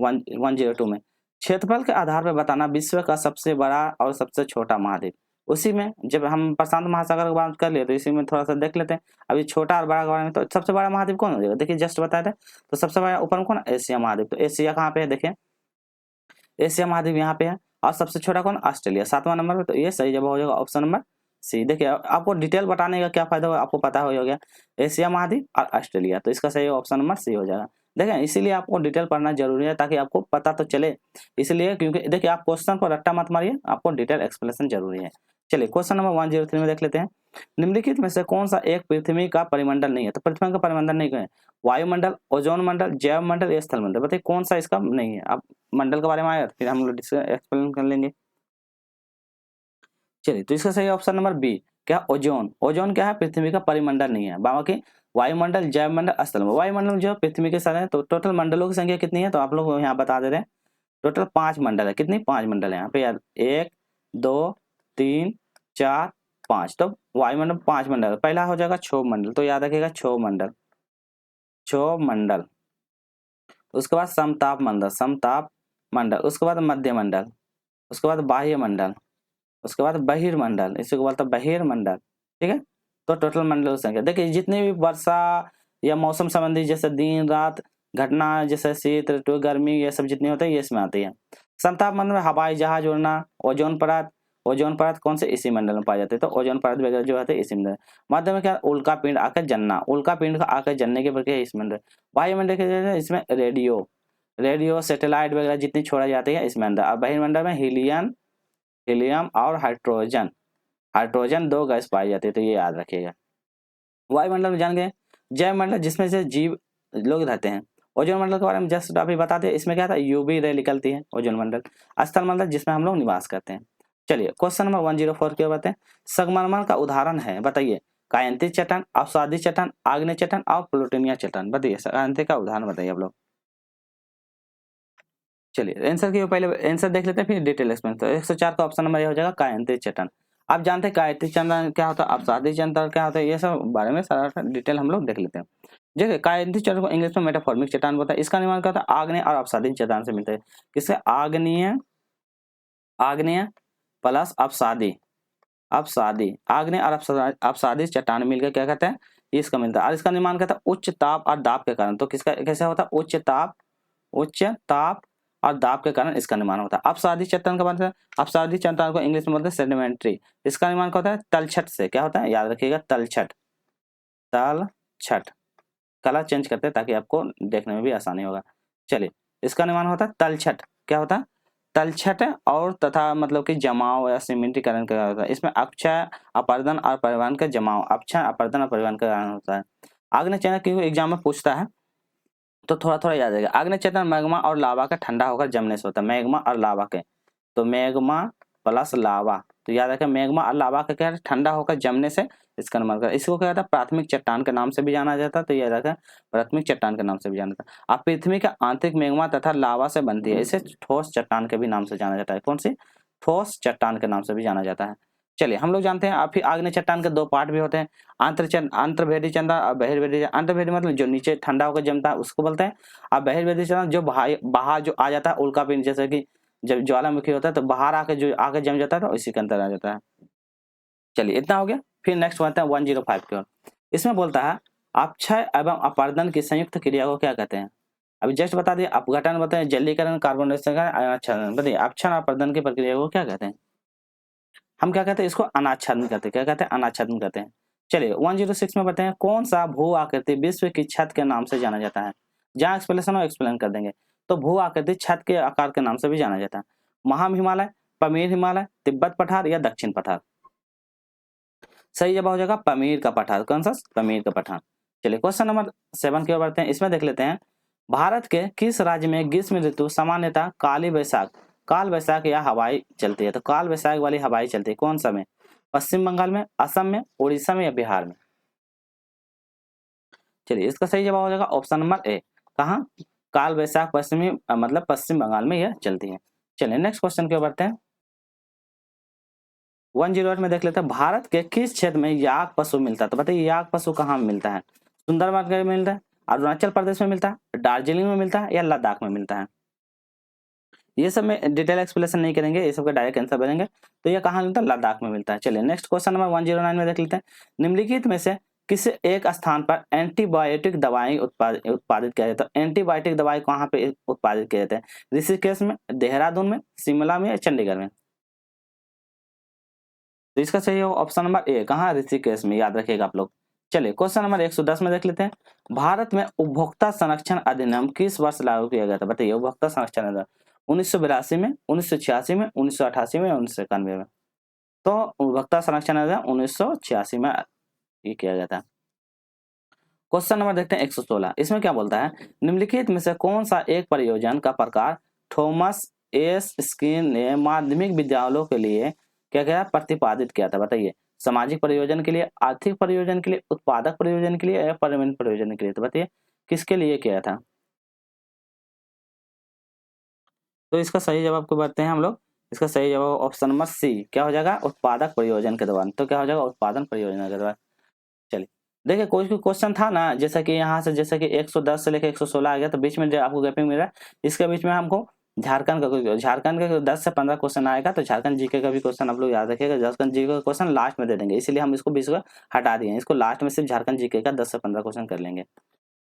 102 में। क्षेत्रफल के आधार पर बताना विश्व का सबसे बड़ा और सबसे छोटा महाद्वीप। उसी में जब हम प्रशांत महासागर की बात कर लिए, तो इसी में थोड़ा सा देख लेते हैं अभी छोटा और बड़ा के बारे में। तो सबसे बड़ा महाद्वीप कौन हो जाएगा, देखिए जस्ट बताए थे, तो सबसे बड़ा ऊपर में कौन, एशिया महाद्वीप, तो एशिया कहाँ पे है, देखिए एशिया महाद्वीप यहाँ पे है, और सबसे छोटा कौन, ऑस्ट्रेलिया 7वां नंबर पे, तो ये सही जवाब हो जाएगा ऑप्शन नंबर सी। देखिए आपको डिटेल बताने का क्या फायदा होगा, आपको पता हो गया एशिया महाद्वीप और ऑस्ट्रेलिया, तो इसका सही ऑप्शन नंबर सी हो जाएगा। देखें इसीलिए आपको डिटेल पढ़ना जरूरी है, ताकि आपको पता तो चले, इसलिए क्योंकि देखिए आप क्वेश्चन को रट्टा मत मारिए, आपको डिटेल एक्सप्लेनेशन जरूरी है। चलिए क्वेश्चन नंबर 103 में देख लेते हैं। निम्नलिखित में से कौन सा एक पृथ्वी का परिमंडल नहीं है, तो पृथ्वी का परिमंडल नहीं है, वायुमंडल, ओजोन मंडल, जैव मंडल या स्थल मंडल, बताइए कौन सा इसका नहीं है। आप मंडल के बारे में आया फिर हम लोग एक्सप्लेन कर लेंगे। चलिए तो इसका सही ऑप्शन नंबर बी, क्या ओजोन, ओजोन क्या है पृथ्वी का परिमंडल नहीं है, बाकी वायुमंडल, जैव मंडल, स्थल मंडल। वायुमंडल जो पृथ्वी के साथ है, तो टोटल मंडलों की संख्या कितनी है, तो आप लोग यहाँ बता दे रहे हैं टोटल 5 मंडल है, कितनी 5 मंडल है यहाँ पे यार, 1 2 3 4 5, तो वायुमंडल 5 मंडल, पहला हो जाएगा क्षोभ मंडल, तो याद रखिएगा क्षोभ मंडल, क्षोभ मंडल। उसके बाद समताप मंडल, समताप मंडल, उसके बाद मध्य मंडल, उसके बाद बाह्य मंडल, उसके बाद बहिर्मंडल, इसको बोलते हैं बहिर्मंडल। ठीक है, तो टोटल मंडलों की संख्या देखिए, जितने भी वर्षा या मौसम संबंधी जैसे दिन रात घटना, जैसे शीत ऋतु, गर्मी, ये सब जितने होते हैं ये इसमें आती है। समताप मंडल में हवाई जहाज उड़ना, ओजोन परत, ओजोन परत कौन से इसी मंडल में पाई जाती है, तो ओजोन परत वगैरह जो है इसी मंडल। मध्य में क्या, उल्का पिंड आकर जलना, उल्का पिंड का आकर जलने की प्रक्रिया इस मंडल। वायुमंडल के जरिए इसमें रेडियो, रेडियो सैटेलाइट वगैरह जितनी छोड़ा जाती है इसमें अंदर। और बहिर्मंडल में हीलियम, हीलियम और हाइड्रोजन, हाइड्रोजन 2 गैस पाई जाती है, तो ये याद रखिएगा। वायुमंडल में जान गए, जैव मंडल जिसमें से जीव लोग रहते हैं। ओजोन मंडल के बारे में जस्ट अभी बता दें, इसमें क्या था, यूवी रे निकलती है ओजोन मंडल। स्थल मंडल जिसमें हम लोग निवास करते हैं। चलिए क्वेश्चन नंबर 104 के बताएं, संगमरमर का उदाहरण है, बताइए। कायंती चट्टान, अवसादी चट्टान, आग्नेय चट्टान और प्लूटोनिया चट्टान, बताइए कायंती का उदाहरण बताइए आप लोग। चलिए आंसर की पहले आंसर देख लेते हैं फिर डिटेल एक्सप्लेन। तो 104 का ऑप्शन नंबर ये हो जाएगा कायंती चट्टान। आप जानते हैं कायंती चट्टान क्या होता है, अवसादी चट्टान क्या होता है, ये सब बारे में सारा डिटेल हम लोग देख लेते हैं। देखिए कायंती चट्टान को इंग्लिश में मेटाफॉर्मिक चट्टान बोलता है। इसका निर्माण क्या होता है, आग्नेय और अवसादी चट्टान से मिलता है। किससे, आग्नेय, आग्नेय प्लस अवसादी, अवसादी, आग्नेय और अवसादी चट्टान मिलकर क्या कहते हैं, इसका मिलता है। और इसका निर्माण कहता है उच्च ताप और दाब के कारण। तो किसका कैसे होता है, उच्च ताप, उच्च ताप और दाब के कारण इसका निर्माण होता है। अपसादी चट्टान का मतलब, अपसादी चट्टान को इंग्लिश में बोलते हैं सेडिमेंट्री। इसका निर्माण क्या होता है, तलछट से। क्या होता है, याद रखिएगा, तलछट, तलछट। कलर चेंज करते हैं ताकि आपको देखने में भी आसानी होगा। चलिए इसका निर्माण होता है तलछट। क्या होता है, तलछट और तथा मतलब कि जमाव या सीमेंटीकरण का होता है। इसमें अक्षय अपर्दन और परिवहन का जमाव, अक्षय अपर्दन और परिवहन का कारण होता है। आग्नेय चट्टान क्योंकि एग्जाम में पूछता है तो थोड़ा थोड़ा याद रहेगा। आग्नेय चट्टान मैग्मा और लावा का ठंडा होकर जमने से होता है। मैग्मा और लावा के, तो मैग्मा प्लस लावा, तो याद रखें मैग्मा और लावा का क्या है, ठंडा होकर जमने से इसका निर्माण करता है। इसको क्या कहता है, प्राथमिक चट्टान के नाम से भी जाना जाता है। तो याद रखें प्राथमिक चट्टान के नाम से भी जाना जाता है। अब पृथ्वी का आंतरिक मैग्मा तथा लावा से बनती है, इसे ठोस चट्टान के भी नाम से जाना जाता है। कौन सी, ठोस चट्टान के नाम से भी जाना जाता है। चलिए हम लोग जानते हैं, अब फिर आग्नेय चट्टान के 2 पार्ट भी होते हैं, अंतर्भेदी चट्टान और बहिर्भेदी। अंतर्भेदी मतलब जो नीचे ठंडा होकर जमता है उसको बोलते हैं। और बहिर्भेदी चट्टान जो बाहर जो आ जाता है, उल्का पिंड जैसे कि जब ज्वालामुखी होता है तो बाहर आके जो आके जम जाता है तो इसी के अंदर आ जाता है। चलिए इतना हो गया। फिर नेक्स्ट बढ़ते हैं 105 की ओर। इसमें बोलता है अपक्षय एवं अपर्दन की संयुक्त क्रिया को क्या कहते हैं। अभी जस्ट बता दिए, अपघटन बताएं, जलीकरण, कार्बन डाइऑक्साइड का अनाच्छादन, बताइए अपक्षय और अपर्दन की प्रक्रिया को क्या कहते हैं। हम क्या कहते हैं, इसको अनाच्छादन कहते हैं। क्या कहते हैं, अनाच्छादन कहते हैं। चलिए 106 में बताएं, कौन सा भू आकृति विश्व की छत के नाम से जाना जाता है। जहाँ एक्सप्लेनेशन हो एक्सप्लेन कर देंगे। तो भू आकृति छत के आकार के नाम से भी जाना जाता है। महा हिमालय, पमीर हिमालय, तिब्बत पठार या दक्षिण पठार। सही जवाब हो जाएगा पमीर का पठार। कौन सा, पमीर का पठार। चलिए क्वेश्चन नंबर 7 की ओर बढ़ते हैं। इसमें देख लेते हैं, भारत के किस राज्य में ग्रीष्म ऋतु सामान्यतः काली वैशाख, काल वैशाख या हवाई चलती है। तो काल वैशाख वाली हवाई चलती है कौन सा में, पश्चिम बंगाल में, असम में, उड़ीसा में या बिहार में। चलिए इसका सही जवाब हो जाएगा ऑप्शन नंबर ए। कहाँ, काल वैशाख पश्चिमी मतलब पश्चिम बंगाल में यह चलती है। चलिए नेक्स्ट क्वेश्चन की ओर बढ़ते हैं। 108 में देख लेते हैं, भारत के किस क्षेत्र में याक पशु मिलता है। तो बताइए याक पशु कहाँ मिलता है, सुंदरबन में मिलता है, अरुणाचल प्रदेश में मिलता है, दार्जिलिंग में मिलता है या लद्दाख में मिलता है। ये सब में डिटेल एक्सप्लेनेशन नहीं करेंगे, ये सब का डायरेक्ट आंसर बनेंगे। तो ये कहाँ मिलता है, लद्दाख में मिलता है। चलिए नेक्स्ट क्वेश्चन नंबर 109 में देख लेते हैं, निम्नलिखित में से किस एक स्थान पर एंटीबायोटिक दवाएं उत्पादित किया जाता है। एंटीबायोटिक दवाई कहाँ पे उत्पादित किया जाता है, ऋषिकेश में, देहरादून में, शिमला में या चंडीगढ़ में। तो इसका सही हो ऑप्शन नंबर ए, कहाँ, ऋषिकेश में, याद रखिएगा आप लोग। चलिए क्वेश्चन नंबर 110 में देख लेते हैं, भारत में उपभोक्ता संरक्षण अधिनियम किस वर्ष लागू किया गया था। बताइए उपभोक्ता संरक्षण अधिनियम 1982 में, 1986 में, 1988 में, 1991 में। तो उपभोक्ता संरक्षण अधिनियम 1986 में ये किया गया था। क्वेश्चन नंबर देखते हैं 116। इसमें क्या बोलता है, निम्नलिखित में से कौन सा एक परियोजना का प्रकार थॉमस एस स्किन ने माध्यमिक विद्यालयों के लिए क्या क्या प्रतिपादित किया था। बताइए सामाजिक प्रयोजन के लिए, आर्थिक प्रयोजन के लिए, उत्पादक प्रयोजन के लिए या पर्यावरण प्रयोजन के लिए। तो बताइए किसके लिए किया था। तो इसका सही जवाब को बताते हैं हम लोग। इसका सही जवाब ऑप्शन नंबर सी क्या हो जाएगा, उत्पादक प्रयोजन के दौरान। तो क्या हो जाएगा, उत्पादन परियोजना के दौरान। चलिए देखिए कोई कोई क्वेश्चन था ना, जैसा कि यहाँ से जैसे कि 110 से लेकर 116 आ गया, तो बीच में जो आपको गैपिंग मिल रहा है, इसके बीच में हमको झारखंड का 10 से 15 क्वेश्चन आएगा, तो झारखंड जीके का भी क्वेश्चन आप लोग याद रखिएगा। झारखंड जीके का क्वेश्चन लास्ट में दे देंगे, इसलिए हम इसको बीच में हटा दिए, इसको लास्ट में सिर्फ झारखंड जीके का 10 से 15 क्वेश्चन कर लेंगे।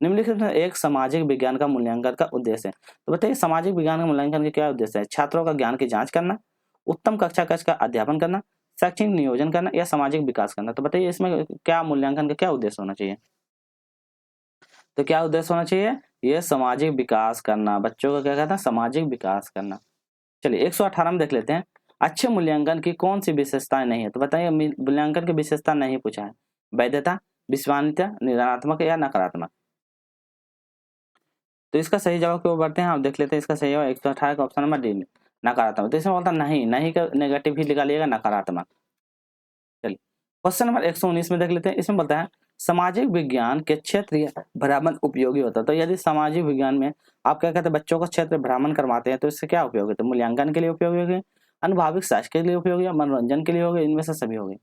निम्नलिखित में एक सामाजिक विज्ञान का मूल्यांकन का उद्देश्य है, तो बताइए सामाजिक विज्ञान का मूल्यांकन का क्या उद्देश्य है? छात्रों का ज्ञान की जांच करना, उत्तम कक्षा कक्ष का अध्यापन करना, शैक्षणिक नियोजन करना या सामाजिक विकास करना। तो बताइए इसमें क्या मूल्यांकन का क्या उद्देश्य होना चाहिए? तो क्या उद्देश्य होना चाहिए? ये सामाजिक विकास करना, बच्चों का क्या कहता है? सामाजिक विकास करना। चलिए 118 में देख लेते हैं, अच्छे मूल्यांकन की कौन सी विशेषताएं नहीं है? तो बताइए मूल्यांकन की विशेषता नहीं पूछा है। वैधता, विश्वसनीयता, निदानात्मक या नकारात्मक। तो इसका सही जवाब क्यों बढ़ते हैं, आप देख लेते हैं। इसका सही जवाब 118 का ऑप्शन नंबर डी में नकारात्मक। तो इसमें बोलता नहीं, नहीं का नेगेटिव ही निकालिएगा, नकारात्मक। चलिए क्वेश्चन नंबर 119 में देख लेते हैं, इसमें बोलता है सामाजिक विज्ञान के क्षेत्रीय भ्रमण उपयोगी होता है। तो यदि सामाजिक विज्ञान में आप क्या कहते हैं, बच्चों को क्षेत्र भ्रमण करवाते हैं, तो इससे क्या उपयोग है? तो मूल्यांकन के लिए उपयोगी होगी, अनुभाविक शास्त्र के लिए उपयोगी, मनोरंजन के लिए होगी, इनमें से सभी होगी।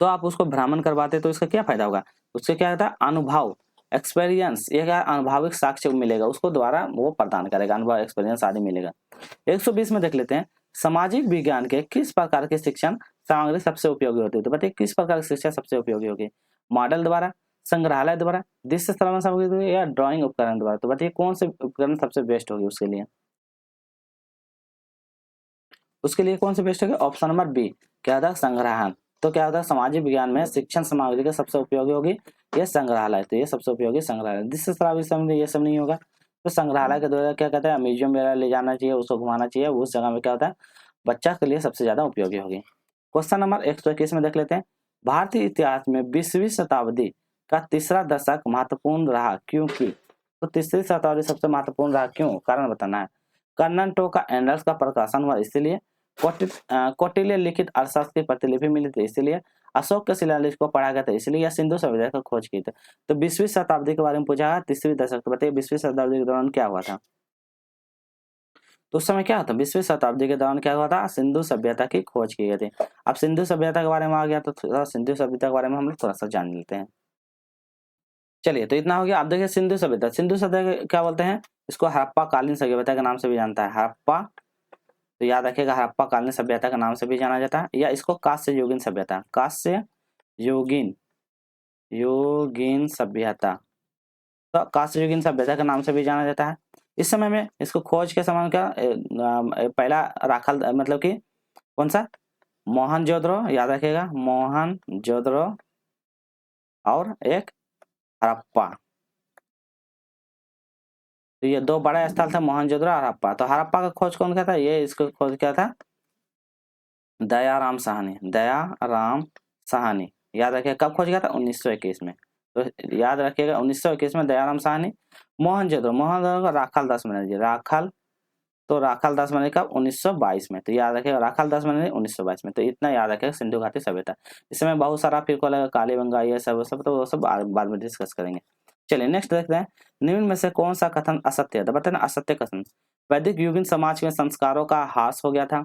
तो आप उसको भ्रमण करवाते तो इसका क्या फायदा होगा? उससे क्या होता है? अनुभव, एक्सपीरियंस, ये क्या अनुभविक साक्ष्य मिलेगा, उसको द्वारा वो प्रदान करेगा, अनुभव एक्सपीरियंस आदि मिलेगा। 120 में देख लेते हैं, सामाजिक विज्ञान के किस प्रकार के शिक्षण सामग्री सबसे उपयोगी होती है? तो बताइए किस प्रकार की शिक्षा सबसे उपयोगी होगी? मॉडल द्वारा, संग्रहालय द्वारा, दृश्य श्रवण सामग्री द्वारा या ड्राइंग उपकरण द्वारा। तो बताइए कौन से उपकरण सबसे बेस्ट होगी उसके लिए? उसके लिए कौन सी बेस्ट होगी? ऑप्शन नंबर बी, क्या होता है? संग्रहण। तो क्या होता है, सामाजिक विज्ञान में शिक्षण सामग्री का सबसे उपयोगी होगी ये संग्रहालय। तो ये सबसे उपयोगी संग्रहालय। दृश्य श्राव्य सामग्री ये सब नहीं होगा। तो संग्रहालय के द्वारा क्या कहते हैं, म्यूजियम वगैरह ले जाना चाहिए, उसको घुमाना चाहिए, उस जगह में क्या होता है, बच्चा के लिए सबसे ज्यादा उपयोगी होगी। क्वेश्चन नंबर 121 में देख लेते हैं, भारतीय इतिहास में 20वीं शताब्दी का तीसरा दशक महत्वपूर्ण रहा क्योंकि? तो तीसरी शताब्दी सबसे महत्वपूर्ण रहा क्यों? कारण बताना है। कर्नन टो का एंडल्स का प्रकाशन हुआ इसलिए, कौटिल्य लिखित अर्थशास्त्र की प्रतिलिपि मिली थी इसलिए, अशोक के शिलालेख को पढ़ा गया था इसलिए, या सिंधु सभ्यता की खोज की थी। तो 20वीं शताब्दी के बारे में पूछा है, तीसरी दशक। तो बताइए 20वीं शताब्दी के दौरान क्या हुआ था? तो उस समय क्या था, 20वीं शताब्दी के दौरान क्या हुआ था? सिंधु सभ्यता की खोज की गई थी। अब सिंधु सभ्यता के बारे में आ गया, तो थोड़ा सिंधु सभ्यता के बारे में हम लोग थोड़ा सा जान लेते हैं। चलिए तो इतना हो गया। आप देखिए सिंधु सभ्यता, सिंधु सभ्यता क्या बोलते हैं? इसको हड़प्पा कालीन सभ्यता के नाम से भी जानता है, हड़प्पा। तो याद रखिएगा, हड़प्पा कालीन सभ्यता के नाम से भी जाना जाता है, या इसको कांस्य युगीन सभ्यता, कांस्य युगीन युगीन सभ्यता, तो कांस्य युगीन सभ्यता के नाम से भी जाना जाता है। इस समय में इसको खोज के समय का पहला राखल मतलब कि कौन सा? मोहनजोदड़ो, याद रखिएगा मोहनजोदड़ो, और एक हड़प्पा। तो ये दो बड़ा स्थल था, मोहनजोदड़ो और हड़प्पा। तो हड़प्पा का खोज कौन किया था? ये इसको खोज किया था दयाराम साहनी, दयाराम साहनी। याद रखिएगा कब खोज किया था? 1921 में। तो याद रखिएगा 1921 में दयाराम साहनी। मोहनजोदड़ो को राखाल दास बनर्जी, राखाल, तो राखाल दास बनर्जी कब? 1922 में। तो याद रखिएगा राखाल दास बनर्जी 1922 में। तो इतना याद रखिएगा सिंधु घाटी सभ्यता। इसमें बहुत सारा फिर को लगा कालीबंगा ये सब तो वो सब बाद में डिस्कस करेंगे। चलिए नेक्स्ट देखते हैं, निम्न में से कौन सा कथन असत्य है? तो बताए ना असत्य कथन। वैदिक युगीन समाज में संस्कारों का ह्रास हो गया था,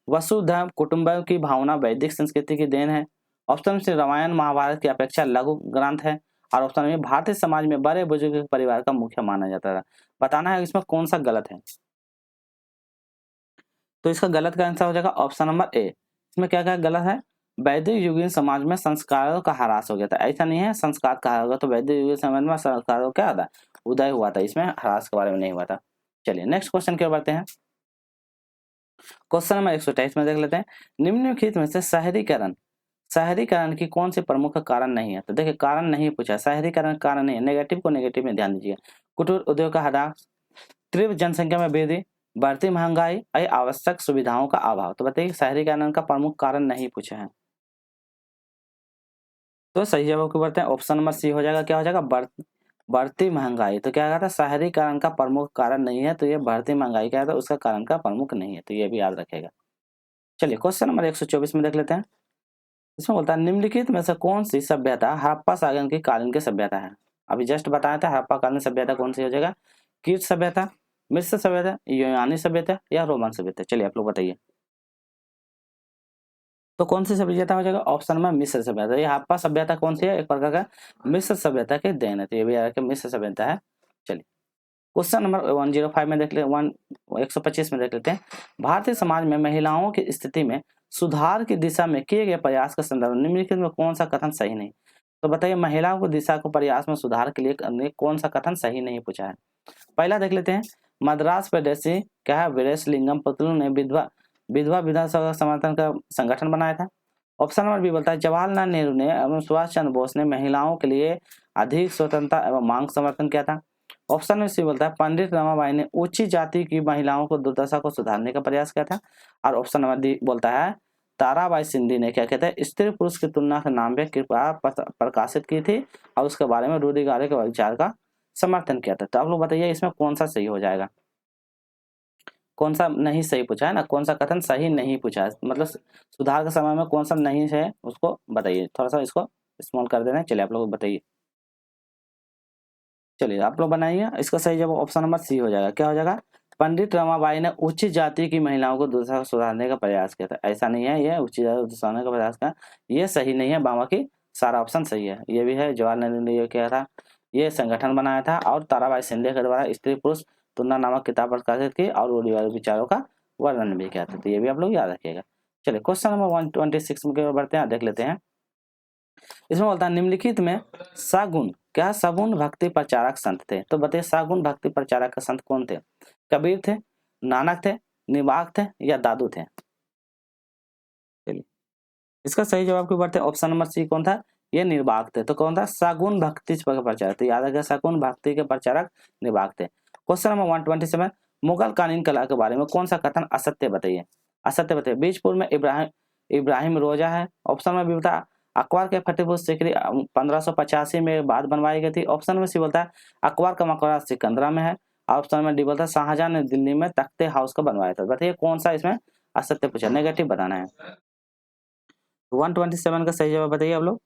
वसुधैव कुटुंबकम की भावना वैदिक संस्कृति की देन है, ऑप्शन से रामायण महाभारत की अपेक्षा लघु ग्रंथ है, और ऑप्शन में भारतीय समाज में बड़े बुजुर्ग परिवार का मुख्य माना जाता था। बताना है इसमें कौन सा गलत है। तो इसका गलत का आंसर हो जाएगा ऑप्शन नंबर ए। इसमें क्या क्या गलत है? वैदिक युगीन समाज में संस्कारों का ह्रास हो गया था, ऐसा नहीं है संस्कार कहा होगा। तो वैदिक युगीन समाज में संस्कारों क्या था? उदय हुआ था, इसमें ह्रास के बारे में नहीं हुआ था। चलिए नेक्स्ट क्वेश्चन की ओर बढ़ते हैं। क्वेश्चन नंबर 128 में देख लेते हैं, निम्नलिखित में से शहरीकरण की कौन सी प्रमुख कारण नहीं है? तो देखिए कारण नहीं पूछा, शहरीकरण कारण नहीं है, नेगेटिव को नेगेटिव में ध्यान दीजिए। कुटीर उद्योग का ह्रास, तीव्र जनसंख्या में वृद्धि, बढ़ती महंगाई, आवश्यक सुविधाओं का अभाव। तो बताइए शहरीकरण का प्रमुख कारण नहीं पूछा है। तो सही जवाब को बढ़ते हैं, ऑप्शन नंबर सी हो जाएगा, क्या हो जाएगा? बढ़ती महंगाई। तो क्या कहता है, शहरीकरण का प्रमुख कारण नहीं है, तो ये बढ़ती महंगाई क्या है, तो उसका कारण का प्रमुख नहीं है। तो ये भी याद रखेगा। चलिए क्वेश्चन नंबर 124 में देख लेते हैं। इसमें बोलता है निम्नलिखित में से कौन सी सभ्यता हड़प्पा सागर की कालीन की सभ्यता है? अभी जस्ट बताया था हड़प्पा कालीन सभ्यता कौन सी हो जाएगा? कीट सभ्यता, मिस्र सभ्यता, यूनानी सभ्यता या रोमन सभ्यता। चलिए आप लोग बताइए। तो कौन सी सभ्यता हो जाएगा? ऑप्शन में मिस्र सभ्यता। ये हड़प्पा सभ्यता कौन सी है? एक प्रकार का मिस्र सभ्यता के देन है, तो ये भी याद रखें मिस्र सभ्यता है। चलिए क्वेश्चन नंबर 105 में देख ले 125 में देख लेते हैं। भारतीय समाज में महिलाओं की स्थिति में सुधार की दिशा में किए गए प्रयास का संदर्भ निम्नलिखित में कौन सा कथन सही नहीं? तो बताइए महिलाओं को दिशा को प्रयास में सुधार के लिए कौन सा कथन सही नहीं पूछा है। पहला देख लेते हैं, मद्रास प्रदेशी क्या है वीरेशलिंगम पतलू ने विधवा विधवा विधानसभा समर्थन का संगठन बनाया था। ऑप्शन नंबर बी बोलता है जवाहरलाल नेहरू ने एवं सुभाष चंद्र बोस ने महिलाओं के लिए अधिक स्वतंत्रता एवं मांग समर्थन किया था। ऑप्शन में सी बोलता है पंडित रमाबाई ने उच्च जाति की महिलाओं को दुर्दशा को सुधारने का प्रयास किया था। और ऑप्शन नंबर डी बोलता है ताराबाई सिंधी ने क्या कहते हैं स्त्री पुरुष की तुलना के नाम पे कृपया प्रकाशित की थी और उसके बारे में रूढ़िवादी के विचार का समर्थन किया था। तो आप लोग बताइए इसमें कौन सा सही हो जाएगा, कौन सा नहीं सही पूछा है ना, कौन सा कथन सही नहीं पूछा है, मतलब सुधार के समय में कौन सा नहीं है उसको बताइए। थोड़ा सा इसको स्मॉल कर देना है। चलिए आप लोग बताइए, चलिए आप लोग बनाइए। इसका सही जवाब ऑप्शन नंबर सी हो जाएगा। क्या हो जाएगा? पंडित रमाबाई ने उच्च जाति की महिलाओं को दूसरा सुधारने का प्रयास किया था। ऐसा नहीं है, ये उच्च जाति को सुधारने का प्रयास का ये सही नहीं है। बाकी सारा ऑप्शन सही है। ये भी है जवाहरलाल नेहरू ने ये किया था, ये संगठन बनाया था और ताराबाई सिंधिया के द्वारा स्त्री पुरुष तुलना नामक किताब प्रकाशित की और रूढ़िवादी विचारों का वर्णन भी किया था। तो ये भी आप लोग याद रखिएगा। चलिए क्वेश्चन नंबर 126 में बढ़ते हैं, देख लेते हैं। इसमें बोलता है निम्नलिखित में सगुण क्या सगुण भक्ति प्रचारक संत थे। तो बताइए सगुण भक्ति प्रचारक का संत कौन थे? कबीर थे, नानक थे, निबाग थे या दादू थे? चलिए इसका सही जवाब क्यों बढ़ते हैं? ऑप्शन नंबर सी कौन था? ये निर्वाक थे। तो कौन था? सगुण भक्ति के प्रचारक। तो याद रखिए सगुण भक्ति के प्रचारक निर्वाक थे। क्वेश्चन नंबर 127 मुगल कालीन कला के बारे में कौन सा कथन असत्य बताइए? असत्य बताइए। बीजपुर में इब्राहिम रोजा है। ऑप्शन में भी बता अकबर के फतेहपुर सीकरी 1585 में बाद बनवाई गई थी। ऑप्शन में सी बोलता है अकबर का मकबरा सिकंदरा में है। ऑप्शन में डी बोलता है शाहजहां ने दिल्ली में तख्ते हाउस को बनवाया था। बताइए कौन सा इसमें असत्य पूछा, नेगेटिव बताना है। 127 का सही जवाब बताइए आप लोग।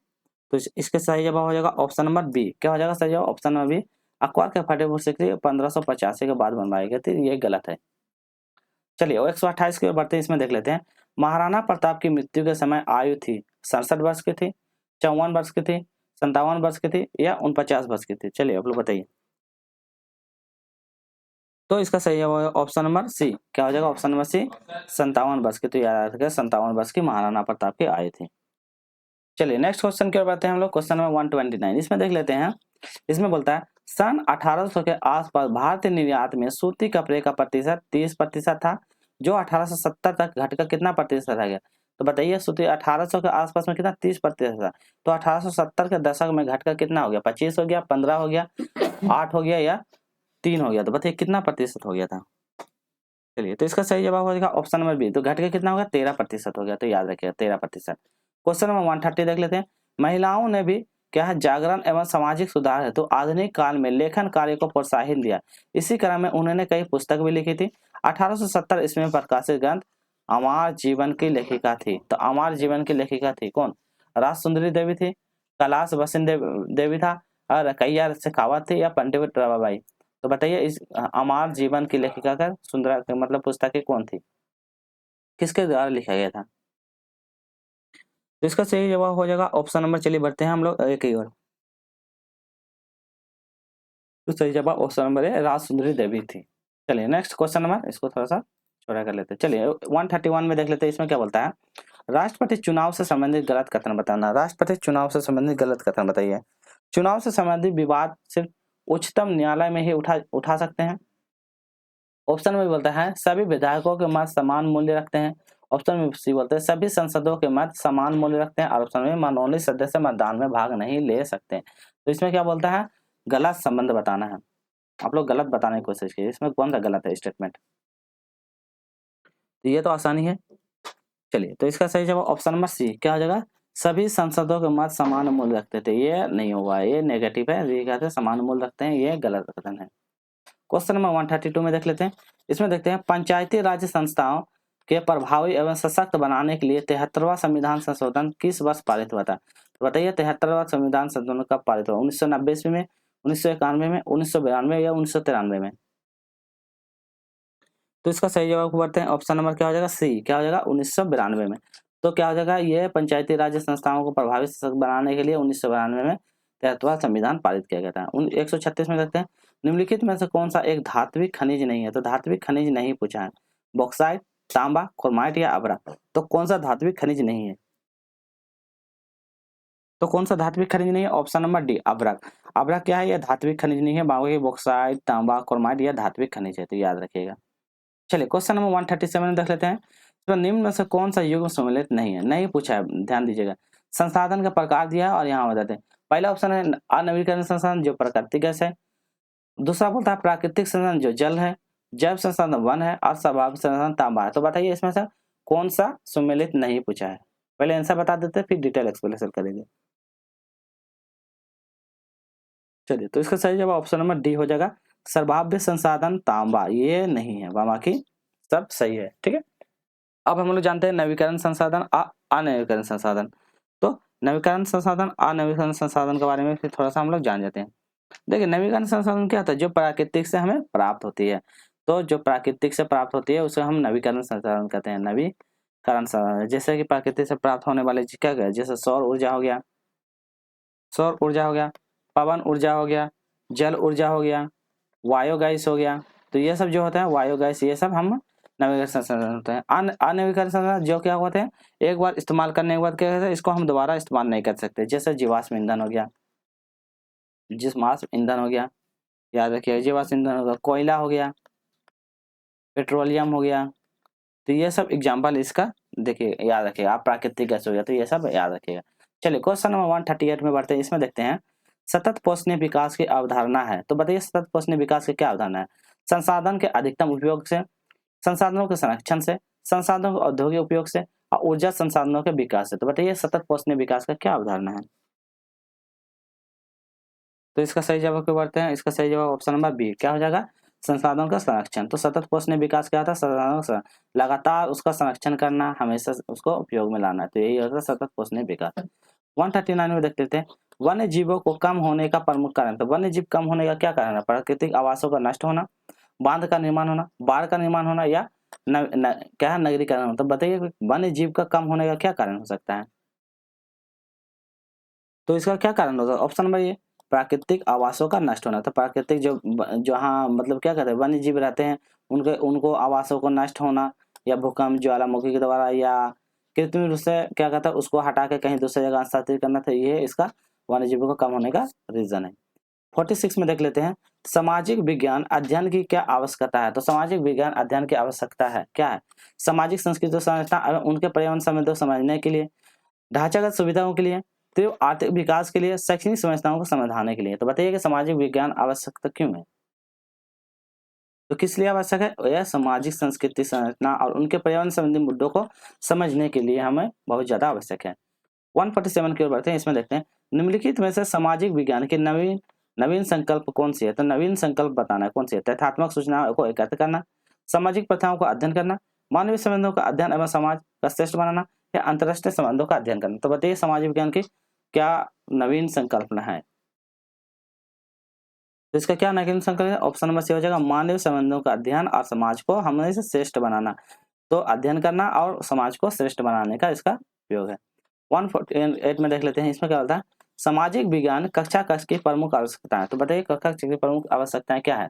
तो इसके सही जवाब हो जाएगा ऑप्शन नंबर बी। क्या हो जाएगा सही जवाब? ऑप्शन नंबर बी अकबर के फतेहपुर सीकरी 1585 के बाद बनवाई गई थी। ये गलत है। चलिए 128 की ओर बढ़ते हैं, इसमें देख लेते हैं। महाराणा प्रताप की मृत्यु के समय आयु थी 67 वर्ष की थी, 54 वर्ष की थी, 57 वर्ष की थी या 49 वर्ष की थी? चलिए आप लोग बताइए। तो इसका सही जवाब है ऑप्शन नंबर सी। क्या हो जाएगा? ऑप्शन नंबर सी 57 वर्ष की। तो याद रखिए 57 वर्ष की महाराणा प्रताप की आयु थी। चलिए नेक्स्ट क्वेश्चन की ओर बढ़ते हैं हम लोग। क्वेश्चन नंबर 129 इसमें देख लेते हैं। इसमें बोलता है सन 1800 के आसपास भारतीय निर्यात में सूती कपड़े का प्रतिशत 30% था, जो 1870 तक घटकर कितना प्रतिशत रह गया? तो बताइए सूती 1800 के आसपास में कितना 30% था, तो 1870 के दशक में घटकर कितना हो गया? 25 हो गया, 15 हो गया, 8 हो गया या 3 हो गया? तो बताइए कितना प्रतिशत हो गया था? चलिए तो इसका सही जवाब हो जाएगा ऑप्शन नंबर बी। तो घट के कितना हो गया? 13% हो गया। तो याद रखिएगा 13%। क्वेश्चन नंबर 130 देख लेते हैं। महिलाओं ने भी क्या है जागरण एवं सामाजिक सुधार हेतु आधुनिक काल में लेखन कार्य को प्रोत्साहन दिया। इसी क्रम में उन्होंने कई पुस्तक भी लिखी थी। 1870 ईस्वी में प्रकाशित ग्रंथ अमर जीवन की लेखिका थी। तो अमर जीवन की लेखिका थी कौन? राज सुंदरी देवी थी, कैलाश बसिन देवी था और रकैया शेखावत थी या पंडित रमाबाई? तो बताइए इस अमर जीवन की लेखिका का सुंदर मतलब पुस्तकें कौन थी, किसके द्वारा लिखा गया था? तो इसका सही जवाब हो जाएगा ऑप्शन नंबर, चलिए बढ़ते हैं हम लोग एक ही और। तो सही जवाब ऑप्शन नंबर है राज सुंदरी देवी थी। चलिए नेक्स्ट क्वेश्चन नंबर, इसको थोड़ा सा छोटा कर लेते हैं। चलिए 131 में देख लेते हैं। इसमें क्या बोलता है? राष्ट्रपति चुनाव से संबंधित गलत कथन बताना। राष्ट्रपति चुनाव से संबंधित गलत कथन बताइए। चुनाव से संबंधित विवाद सिर्फ उच्चतम न्यायालय में ही उठा सकते हैं। ऑप्शन में बोलता है सभी विधायकों के मत समान मूल्य रखते हैं। ऑप्शन में सी बोलते हैं सभी सांसदों के मत समान मूल्य रखते हैं। और ऑप्शन में मनोनीत सदस्य मतदान में भाग नहीं ले सकते। तो इसमें क्या बोलता है? गलत संबंध बताना है। आप लोग गलत बताने की कोशिश कीजिए, इसमें कौन सा गलत है स्टेटमेंट? तो ये तो आसानी है। चलिए तो इसका सही जवाब ऑप्शन नंबर सी। क्या हो जाएगा? सभी सांसदों के मत समान मूल्य रखते थे। ये नहीं होगा, ये नेगेटिव है। ये कहते हैं समान मूल्य रखते हैं, ये गलत कथन है। क्वेश्चन नंबर 132 में देख लेते हैं। इसमें देखते हैं पंचायती राज संस्थाओं के प्रभावी एवं सशक्त बनाने के लिए 73वां संविधान संशोधन किस वर्ष पारित हुआ था? तो बताइए 73वां संविधान संशोधन कब पारित हुआ? 1990 ईस्वी में, 1991 में, 1992 या 1993 में? तो इसका सही जवाब को बढ़ते हैं। ऑप्शन नंबर क्या हो जाएगा? सी। क्या हो जाएगा? 1992 में। तो क्या हो जाएगा, ये पंचायती राज संस्थाओं को प्रभावी सशक्त बनाने के लिए 1992 में 73वां संविधान पारित किया गया था। 136 में देखते हैं, निम्नलिखित में से कौन सा एक धात्विक खनिज नहीं है? तो धात्विक खनिज नहीं पूछा है, बॉक्साइट, तांबा, क्रोमाइट या अभ्रक। तो कौन सा धात्विक खनिज नहीं है? तो कौन सा धात्विक खनिज नहीं है? ऑप्शन नंबर डी, अभ्रक। अभ्रक क्या है? यह धात्विक खनिज नहीं है, बाकी बॉक्साइट, तांबा, क्रोमाइट यह धात्विक खनिज है, तो याद रखिएगा। चलिए क्वेश्चन नंबर 137 देख लेते हैं। तो निम्न में से कौन सा युग्म सम्मिलित नहीं है? नहीं पूछा है, ध्यान दीजिएगा। संसाधन का प्रकार दिया है और यहाँ बताते हैं। पहला ऑप्शन है अनवीकरण संसाधन जो प्राकृतिक गैस है। दूसरा बोलता है प्राकृतिक संसाधन जो जल है, जैव संसाधन वन है और स्वाभाविक संसाधन तांबा है। तो बताइए इसमें से कौन सा सम्मिलित नहीं पूछा है? पहले आंसर बता देते हैं, फिर डिटेल एक्सप्लेनेशन करेंगे। चलिए, तो इसका सही जवाब ऑप्शन नंबर डी हो जाएगा, सर्वभाव्य संसाधन तांबा, ये नहीं है, बाकी सब सही है। ठीक है, अब हम लोग जानते हैं नवीकरण संसाधन, अनवीकरण संसाधन। तो नवीकरण संसाधन, अनवीकरण संसाधन के बारे में फिर थोड़ा सा हम लोग जान जाते हैं। देखिए, नवीकरण संसाधन क्या होता है? जो प्राकृतिक से हमें प्राप्त होती है। तो जो प्राकृतिक से प्राप्त होती है उसे हम नवीकरण संसाधन कहते हैं। नवीकरण संसाधन जैसे कि प्राकृतिक से प्राप्त होने वाले क्या क्या, जैसे सौर ऊर्जा हो गया, सौर ऊर्जा हो गया, पवन ऊर्जा हो गया, जल ऊर्जा हो गया, वायोगैस हो गया। तो ये सब जो होता है वायोगैस, ये सब हम नवीकरण संसाधन होते हैं। अनवीकरण संसाधन जो क्या होते हैं, एक बार इस्तेमाल करने के बाद क्या होता है, इसको हम दोबारा इस्तेमाल नहीं कर सकते। जैसे जीवाश्म ईंधन हो गया, जीवाश्म ईंधन हो गया, याद रखिए जीवाश्म ईंधन हो गया, कोयला हो गया, पेट्रोलियम हो गया। तो ये सब एग्जाम्पल इसका देखिए, याद रखिएगा। आप प्राकृतिक गैस हो गया, तो ये सब याद रखिएगा। चलिए क्वेश्चन नंबर 138 में बढ़ते हैं। इसमें देखते हैं सतत पोषणीय विकास की अवधारणा है। तो बताइए सतत पोषणीय विकास की क्या अवधारणा है? संसाधन के अधिकतम उपयोग से, संसाधनों के संरक्षण से, संसाधनों के औद्योगिक उपयोग से और ऊर्जा संसाधनों के विकास से। तो बताइए सतत पोषणीय विकास का क्या अवधारणा है? तो इसका सही जवाब क्यों बढ़ते हैं? इसका सही जवाब ऑप्शन नंबर बी क्या हो जाएगा, संसाधनों का संरक्षण। तो सतत पोषणीय विकास क्या होता है? संसाधनों का लगातार उसका संरक्षण करना, हमेशा उसको उपयोग में लाना, तो यही होता है सतत पोषणीय विकास। 139 में देख लेते हैं, वन्य जीवों को कम होने का प्रमुख कारण। तो वन्य जीव कम होने का क्या कारण है? प्राकृतिक आवासों का नष्ट होना, बांध का निर्माण होना, बाढ़ का निर्माण होना या क्या है, नगरीकरण होना। तो बताइए वन्य जीव का कम होने का क्या कारण हो सकता है? तो इसका क्या कारण होगा? ऑप्शन नंबर ए, प्राकृतिक आवासों का नष्ट होना। तो प्राकृतिक जो जहाँ मतलब क्या कहते हैं वन्य जीव रहते हैं, उनके उनको आवासों को नष्ट होना, या भूकंप, ज्वालामुखी के द्वारा, या कृत्रिम रूप से क्या कहता है उसको हटा के कहीं दूसरी जगह स्थानांतरित करना। था ये इसका वन्य जीवों का कम होने का रीजन है। 46 में देख लेते हैं, सामाजिक विज्ञान अध्ययन की क्या आवश्यकता है? तो सामाजिक विज्ञान अध्ययन की आवश्यकता है क्या है? सामाजिक संस्कृति समझना एवं उनके पर्यावरण संबंधों को समझने के लिए, ढांचागत सुविधाओं के लिए, तीव्र आर्थिक विकास के लिए, शैक्षणिक समस्याओं को समाधान के लिए। तो बताइए कि सामाजिक विज्ञान आवश्यकता क्यों है? तो किस लिए आवश्यक है? यह सामाजिक संस्कृति संरचना और उनके पर्यावरण संबंधी मुद्दों को समझने के लिए हमें बहुत ज्यादा आवश्यक है। 147 की ओर बढ़ते हैं। इसमें देखते हैं, निम्नलिखित में से सामाजिक विज्ञान की नवीन नवीन संकल्प कौन सी है? तो नवीन संकल्प बताना है कौन सी है? तथ्यात्मक सूचनाओं को एकत्र करना, सामाजिक प्रथाओं का अध्ययन करना, मानवीय संबंधों का अध्ययन एवं समाज का श्रेष्ठ बनाना, या अंतरराष्ट्रीय संबंधों का अध्ययन करना। तो बताइए सामाजिक विज्ञान की क्या नवीन संकल्पना है? तो इसका क्या नवीन संकल्प है? ऑप्शन नंबर सी हो जाएगा, मानवीय संबंधों का अध्ययन और समाज को हमेशा श्रेष्ठ बनाना। तो अध्ययन करना और समाज को श्रेष्ठ बनाने का इसका उपयोग है। 148 में देख लेते हैं, इसमें क्या होता है, सामाजिक विज्ञान कक्षा कक्ष की प्रमुख आवश्यकताएं। तो बताइए कक्षा कक्ष की प्रमुख आवश्यकताएं क्या है?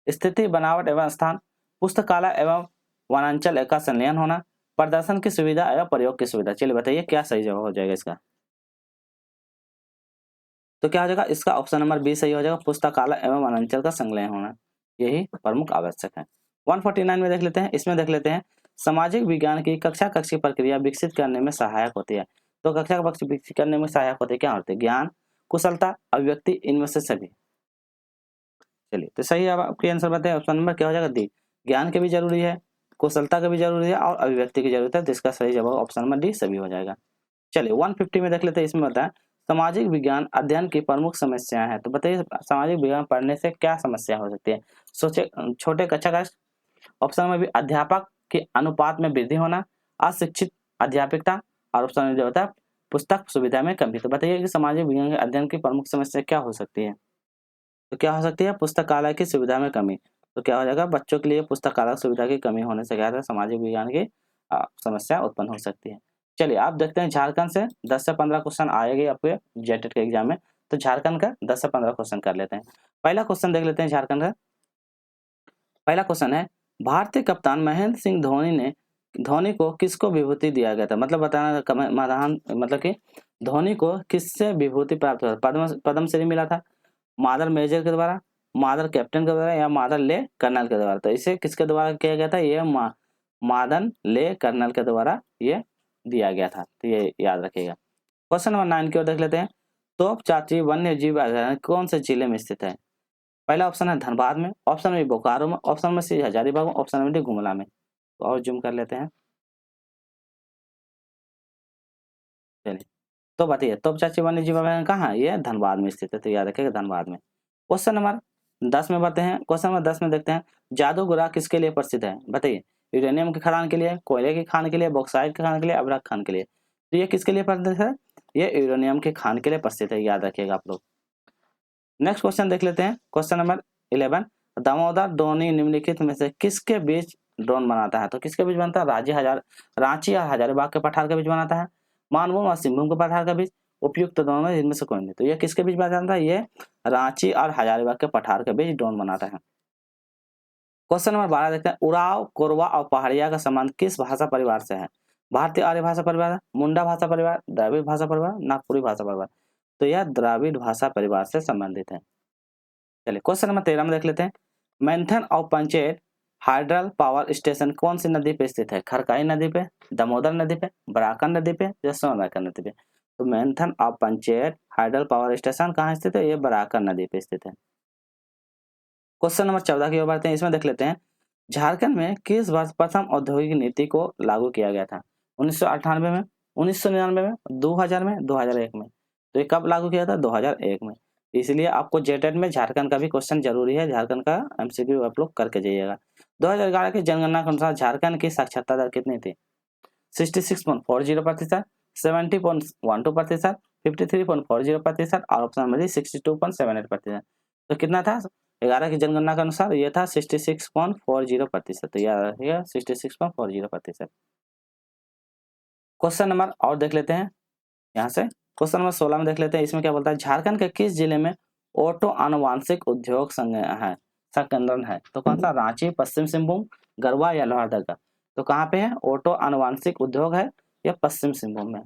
स्थिति, बनावट एवं स्थान, पुस्तकालय एवं वनांचल का संलयन होना, प्रदर्शन की सुविधा एवं प्रयोग की सुविधा। चलिए बताइए क्या सही जवाब हो जाएगा इसका? तो क्या हो जाएगा इसका? ऑप्शन नंबर बी सही हो जाएगा, पुस्तकालय एवं वनांचल का संलयन होना, यही प्रमुख आवश्यक है। 149 में देख लेते हैं, इसमें देख लेते हैं, सामाजिक विज्ञान की कक्षा कक्ष की प्रक्रिया विकसित करने में सहायक होती है। तो कक्षा का पक्ष विकसित करने में सहायक होते क्या होते हैं? ज्ञान, कुशलता, अभिव्यक्ति, इनमें से सभी। चलिए, तो सही अब आपके आंसर बताए, ऑप्शन नंबर क्या हो जाएगा डी। ज्ञान के भी जरूरी है, कुशलता का भी जरूरी है और अभिव्यक्ति की जरूरत है, तो इसका सही जवाब ऑप्शन नंबर डी सभी हो जाएगा। चलिए 150 में देख लेते हैं, इसमें बताया सामाजिक विज्ञान अध्ययन की प्रमुख समस्याएं हैं। तो बताइए सामाजिक विज्ञान पढ़ने से क्या समस्या हो सकती है? सोचे छोटे कक्षा का ऑप्शन में भी अध्यापक के अनुपात में वृद्धि होना, अशिक्षित अध्यापिका, और ऑप्शन में जो होता है पुस्तक सुविधा में कमी। तो बताइए कि सामाजिक विज्ञान के अध्ययन की प्रमुख समस्या क्या हो सकती है? तो क्या हो सकती है? पुस्तकालय की सुविधा में कमी। तो क्या हो जाएगा, बच्चों के लिए पुस्तकालय सुविधा की कमी होने से क्या है सामाजिक विज्ञान की समस्या उत्पन्न हो सकती है। चलिए आप देखते हैं झारखंड से 10 से 15 क्वेश्चन आएंगे आपके जेटेट के एग्जाम में, तो झारखंड का 10 से 15 क्वेश्चन कर लेते हैं। पहला क्वेश्चन देख लेते हैं झारखंड का। पहला क्वेश्चन है, भारतीय कप्तान महेंद्र सिंह धोनी को किसको विभूति दिया गया था? मतलब बताना महान, मतलब कि धोनी को किससे विभूति प्राप्त हुआ? पद्मश्री मिला था, मादर मेजर के द्वारा, मादर कैप्टन के द्वारा, या मादर ले कर्नल के द्वारा? तो इसे किसके द्वारा किया गया था? ये मादन ले कर्नल के द्वारा ये दिया गया था, तो ये याद रखिएगा। क्वेश्चन नंबर 9 की ओर देख लेते हैं। तोपचांची वन्य जीव अभयारण्य कौन से जिले में स्थित है? पहला ऑप्शन है धनबाद में, ऑप्शन में बोकारो में, ऑप्शन में सी हजारीबाग में, ऑप्शन में डी गुमला में। तो और जूम कर लेते हैं। चलिए तो बताइए तोपचांची वन्य जीव अभयारण्य कहाँ है? ये धनबाद में स्थित है, तो याद रखिएगा धनबाद में। क्वेश्चन नंबर 10 में बढ़ते हैं। क्वेश्चन नंबर 10 में देखते हैं, जादूगोरा किसके लिए प्रसिद्ध है? बताइए। यूरेनियम की खदान के लिए, कोयले की खान के लिए, बॉक्साइट की खान के लिए, अभ्रक खान के लिए? तो ये किसके लिए प्रसिद्ध है? ये यूरेनियम की खान के लिए प्रसिद्ध है, याद रखिएगा आप लोग। नेक्स्ट क्वेश्चन देख लेते हैं। क्वेश्चन नंबर 11, दामोदर ड्रोनी निम्नलिखित में से किसके बीच ड्रोन बनाता है? तो किसके बीच बनता है? रांची और हजारीबाग के पठार के बीच बनाता है, मानभूम और सिंहभूम के पठार के बीच, उपयुक्त दोनों में इनमें से कोई नहीं। तो ये किसके बीच बनता है? ये रांची और हजारीबाग के पठार के बीच ड्रोन बनाता है। क्वेश्चन नंबर 12 देखते हैं, उराव, कोरवा और पहाड़िया का संबंध किस भाषा परिवार से है? भारतीय आर्य भाषा परिवार, मुंडा भाषा परिवार, द्रविड़ भाषा परिवार, नागपुरी भाषा परिवार? तो यह द्रविड़ भाषा परिवार से संबंधित है। चलिए क्वेश्चन नंबर 13 में देख लेते हैं, मैंथन और पंचेत हाइड्रल पावर स्टेशन कौन सी नदी पे स्थित है? खरकाई नदी पे, दामोदर नदी पे, बराकन नदी पे, या सोनराकन नदी पे? तो मैंथन और पंचेत हाइड्रल पावर स्टेशन कहाँ स्थित है? ये बराकन नदी पे स्थित है। क्वेश्चन नंबर 14 की ओर बढ़ते हैं। इसमें देख लेते हैं, झारखंड में किस वर्ष प्रथम औद्योगिक नीति को लागू किया गया था? 1998 में, 1999 में, 2000 में, 2001 में? तो ये कब लागू किया था? 2001 में। इसलिए आपको जेटेट में झारखंड का भी क्वेश्चन जरूरी है, झारखंड का एमसीक्यू आप लोग करके जाइएगा। 2011 की जनगणना के अनुसार झारखंड की साक्षरता दर कितनी थी? 66.40%, 70.12%, 53.40% और ऑप्शन नंबर 62.78%। तो कितना था? 11 की जनगणना के अनुसार ये था 66.40%। तो याद रखिएगा 66.40%। क्वेश्चन नंबर और देख लेते हैं यहाँ से। क्वेश्चन नंबर 16 में देख लेते हैं। इसमें क्या बोलता है, झारखंड के किस जिले में ऑटो आनुवांशिक उद्योग संकेंद्रण है? तो कौन सा? रांची, पश्चिम सिंहभूम, गढ़वा या लोहरदगा? तो कहाँ पे है ऑटो आनुवांशिक उद्योग? है या पश्चिम सिंहभूम में।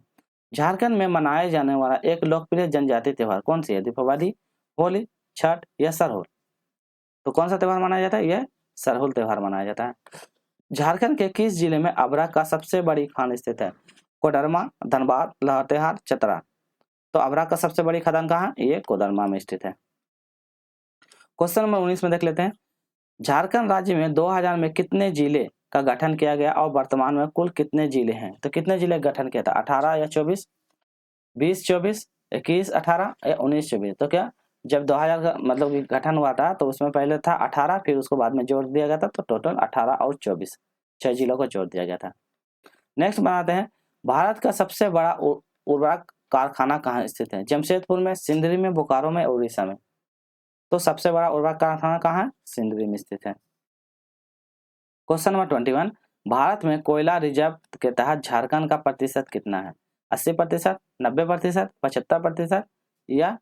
झारखंड में मनाए जाने वाला एक लोकप्रिय जनजातीय त्योहार कौन सी है? दीपावली, होली, छठ या सरहुल? तो कौन सा त्योहार मनाया जाता है? यह सरहुल त्योहार मनाया जाता है। झारखंड के किस जिले में अभ्रक का सबसे बड़ी खान स्थित है? कोडरमा, धनबाद, लातेहार, चतरा? तो अभ्रक का सबसे बड़ी खदान कहाँ है? ये कोडरमा में स्थित है। क्वेश्चन नंबर 19 में देख लेते हैं, झारखंड राज्य में 2000 में कितने जिले का गठन किया गया और वर्तमान में कुल कितने जिले हैं? तो कितने जिले का गठन किया था? 18 या 24, 20 24, 21 18 या 19 24? तो क्या जब 2000 का मतलब कि गठन हुआ था तो उसमें पहले था 18, फिर उसको बाद में जोड़ दिया गया था, तो टोटल 18 और 24 6 जिलों को जोड़ दिया गया था। नेक्स्ट बनाते हैं, भारत का सबसे बड़ा उर्वरक कारखाना कहाँ स्थित है? जमशेदपुर में, सिंदरी में, बोकारो में, उड़ीसा में? तो सबसे बड़ा उर्वरक कारखाना कहाँ है? सिंदरी में स्थित है। क्वेश्चन नंबर 21, भारत में कोयला रिजर्व के तहत झारखंड का प्रतिशत कितना है? 80%, 90%, 75% या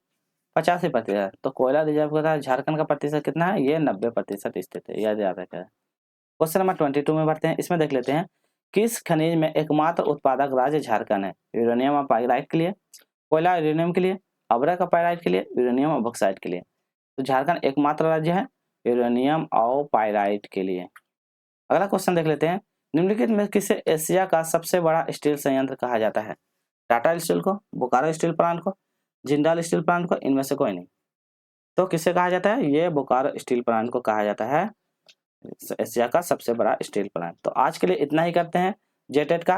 85%? तो कोयला रिजर्व के तहत झारखंड का प्रतिशत कितना है? ये 90% स्थित है, याद रखें। क्वेश्चन नंबर 22 में बढ़ते हैं। इसमें देख लेते हैं, किस खनिज में एकमात्र उत्पादक राज्य झारखंड है? यूरेनियम और पाइराइट के लिए, कोयला यूरेनियम के लिए, अभ्रक और पाइराइट के लिए, यूरेनियम और बॉक्साइट के लिए? तो झारखंड एकमात्र राज्य है यूरेनियम और पाइराइट के लिए। अगला क्वेश्चन देख लेते हैं, निम्नलिखित में किसे एशिया का सबसे बड़ा स्टील संयंत्र कहा जाता है? टाटा स्टील को, बोकारो स्टील प्लांट को, जिंदाल स्टील प्लांट को? इनमें से कोई नहीं। तो किसे कहा जाता है? ये बोकारो स्टील प्लांट को कहा जाता है एशिया का सबसे बड़ा स्टील प्लांट। तो आज के लिए इतना ही करते हैं जेटेट का।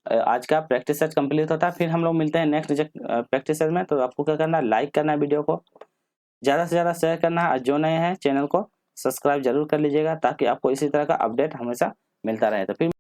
आज का प्रैक्टिस सेट कंप्लीट होता है, फिर हम लोग मिलते हैं नेक्स्ट प्रैक्टिस सेट में। तो आपको क्या करना है, लाइक करना है, वीडियो को ज़्यादा से ज़्यादा शेयर करना है, और जो नए हैं चैनल को सब्सक्राइब जरूर कर लीजिएगा ताकि आपको इसी तरह का अपडेट हमेशा मिलता रहे। तो फिर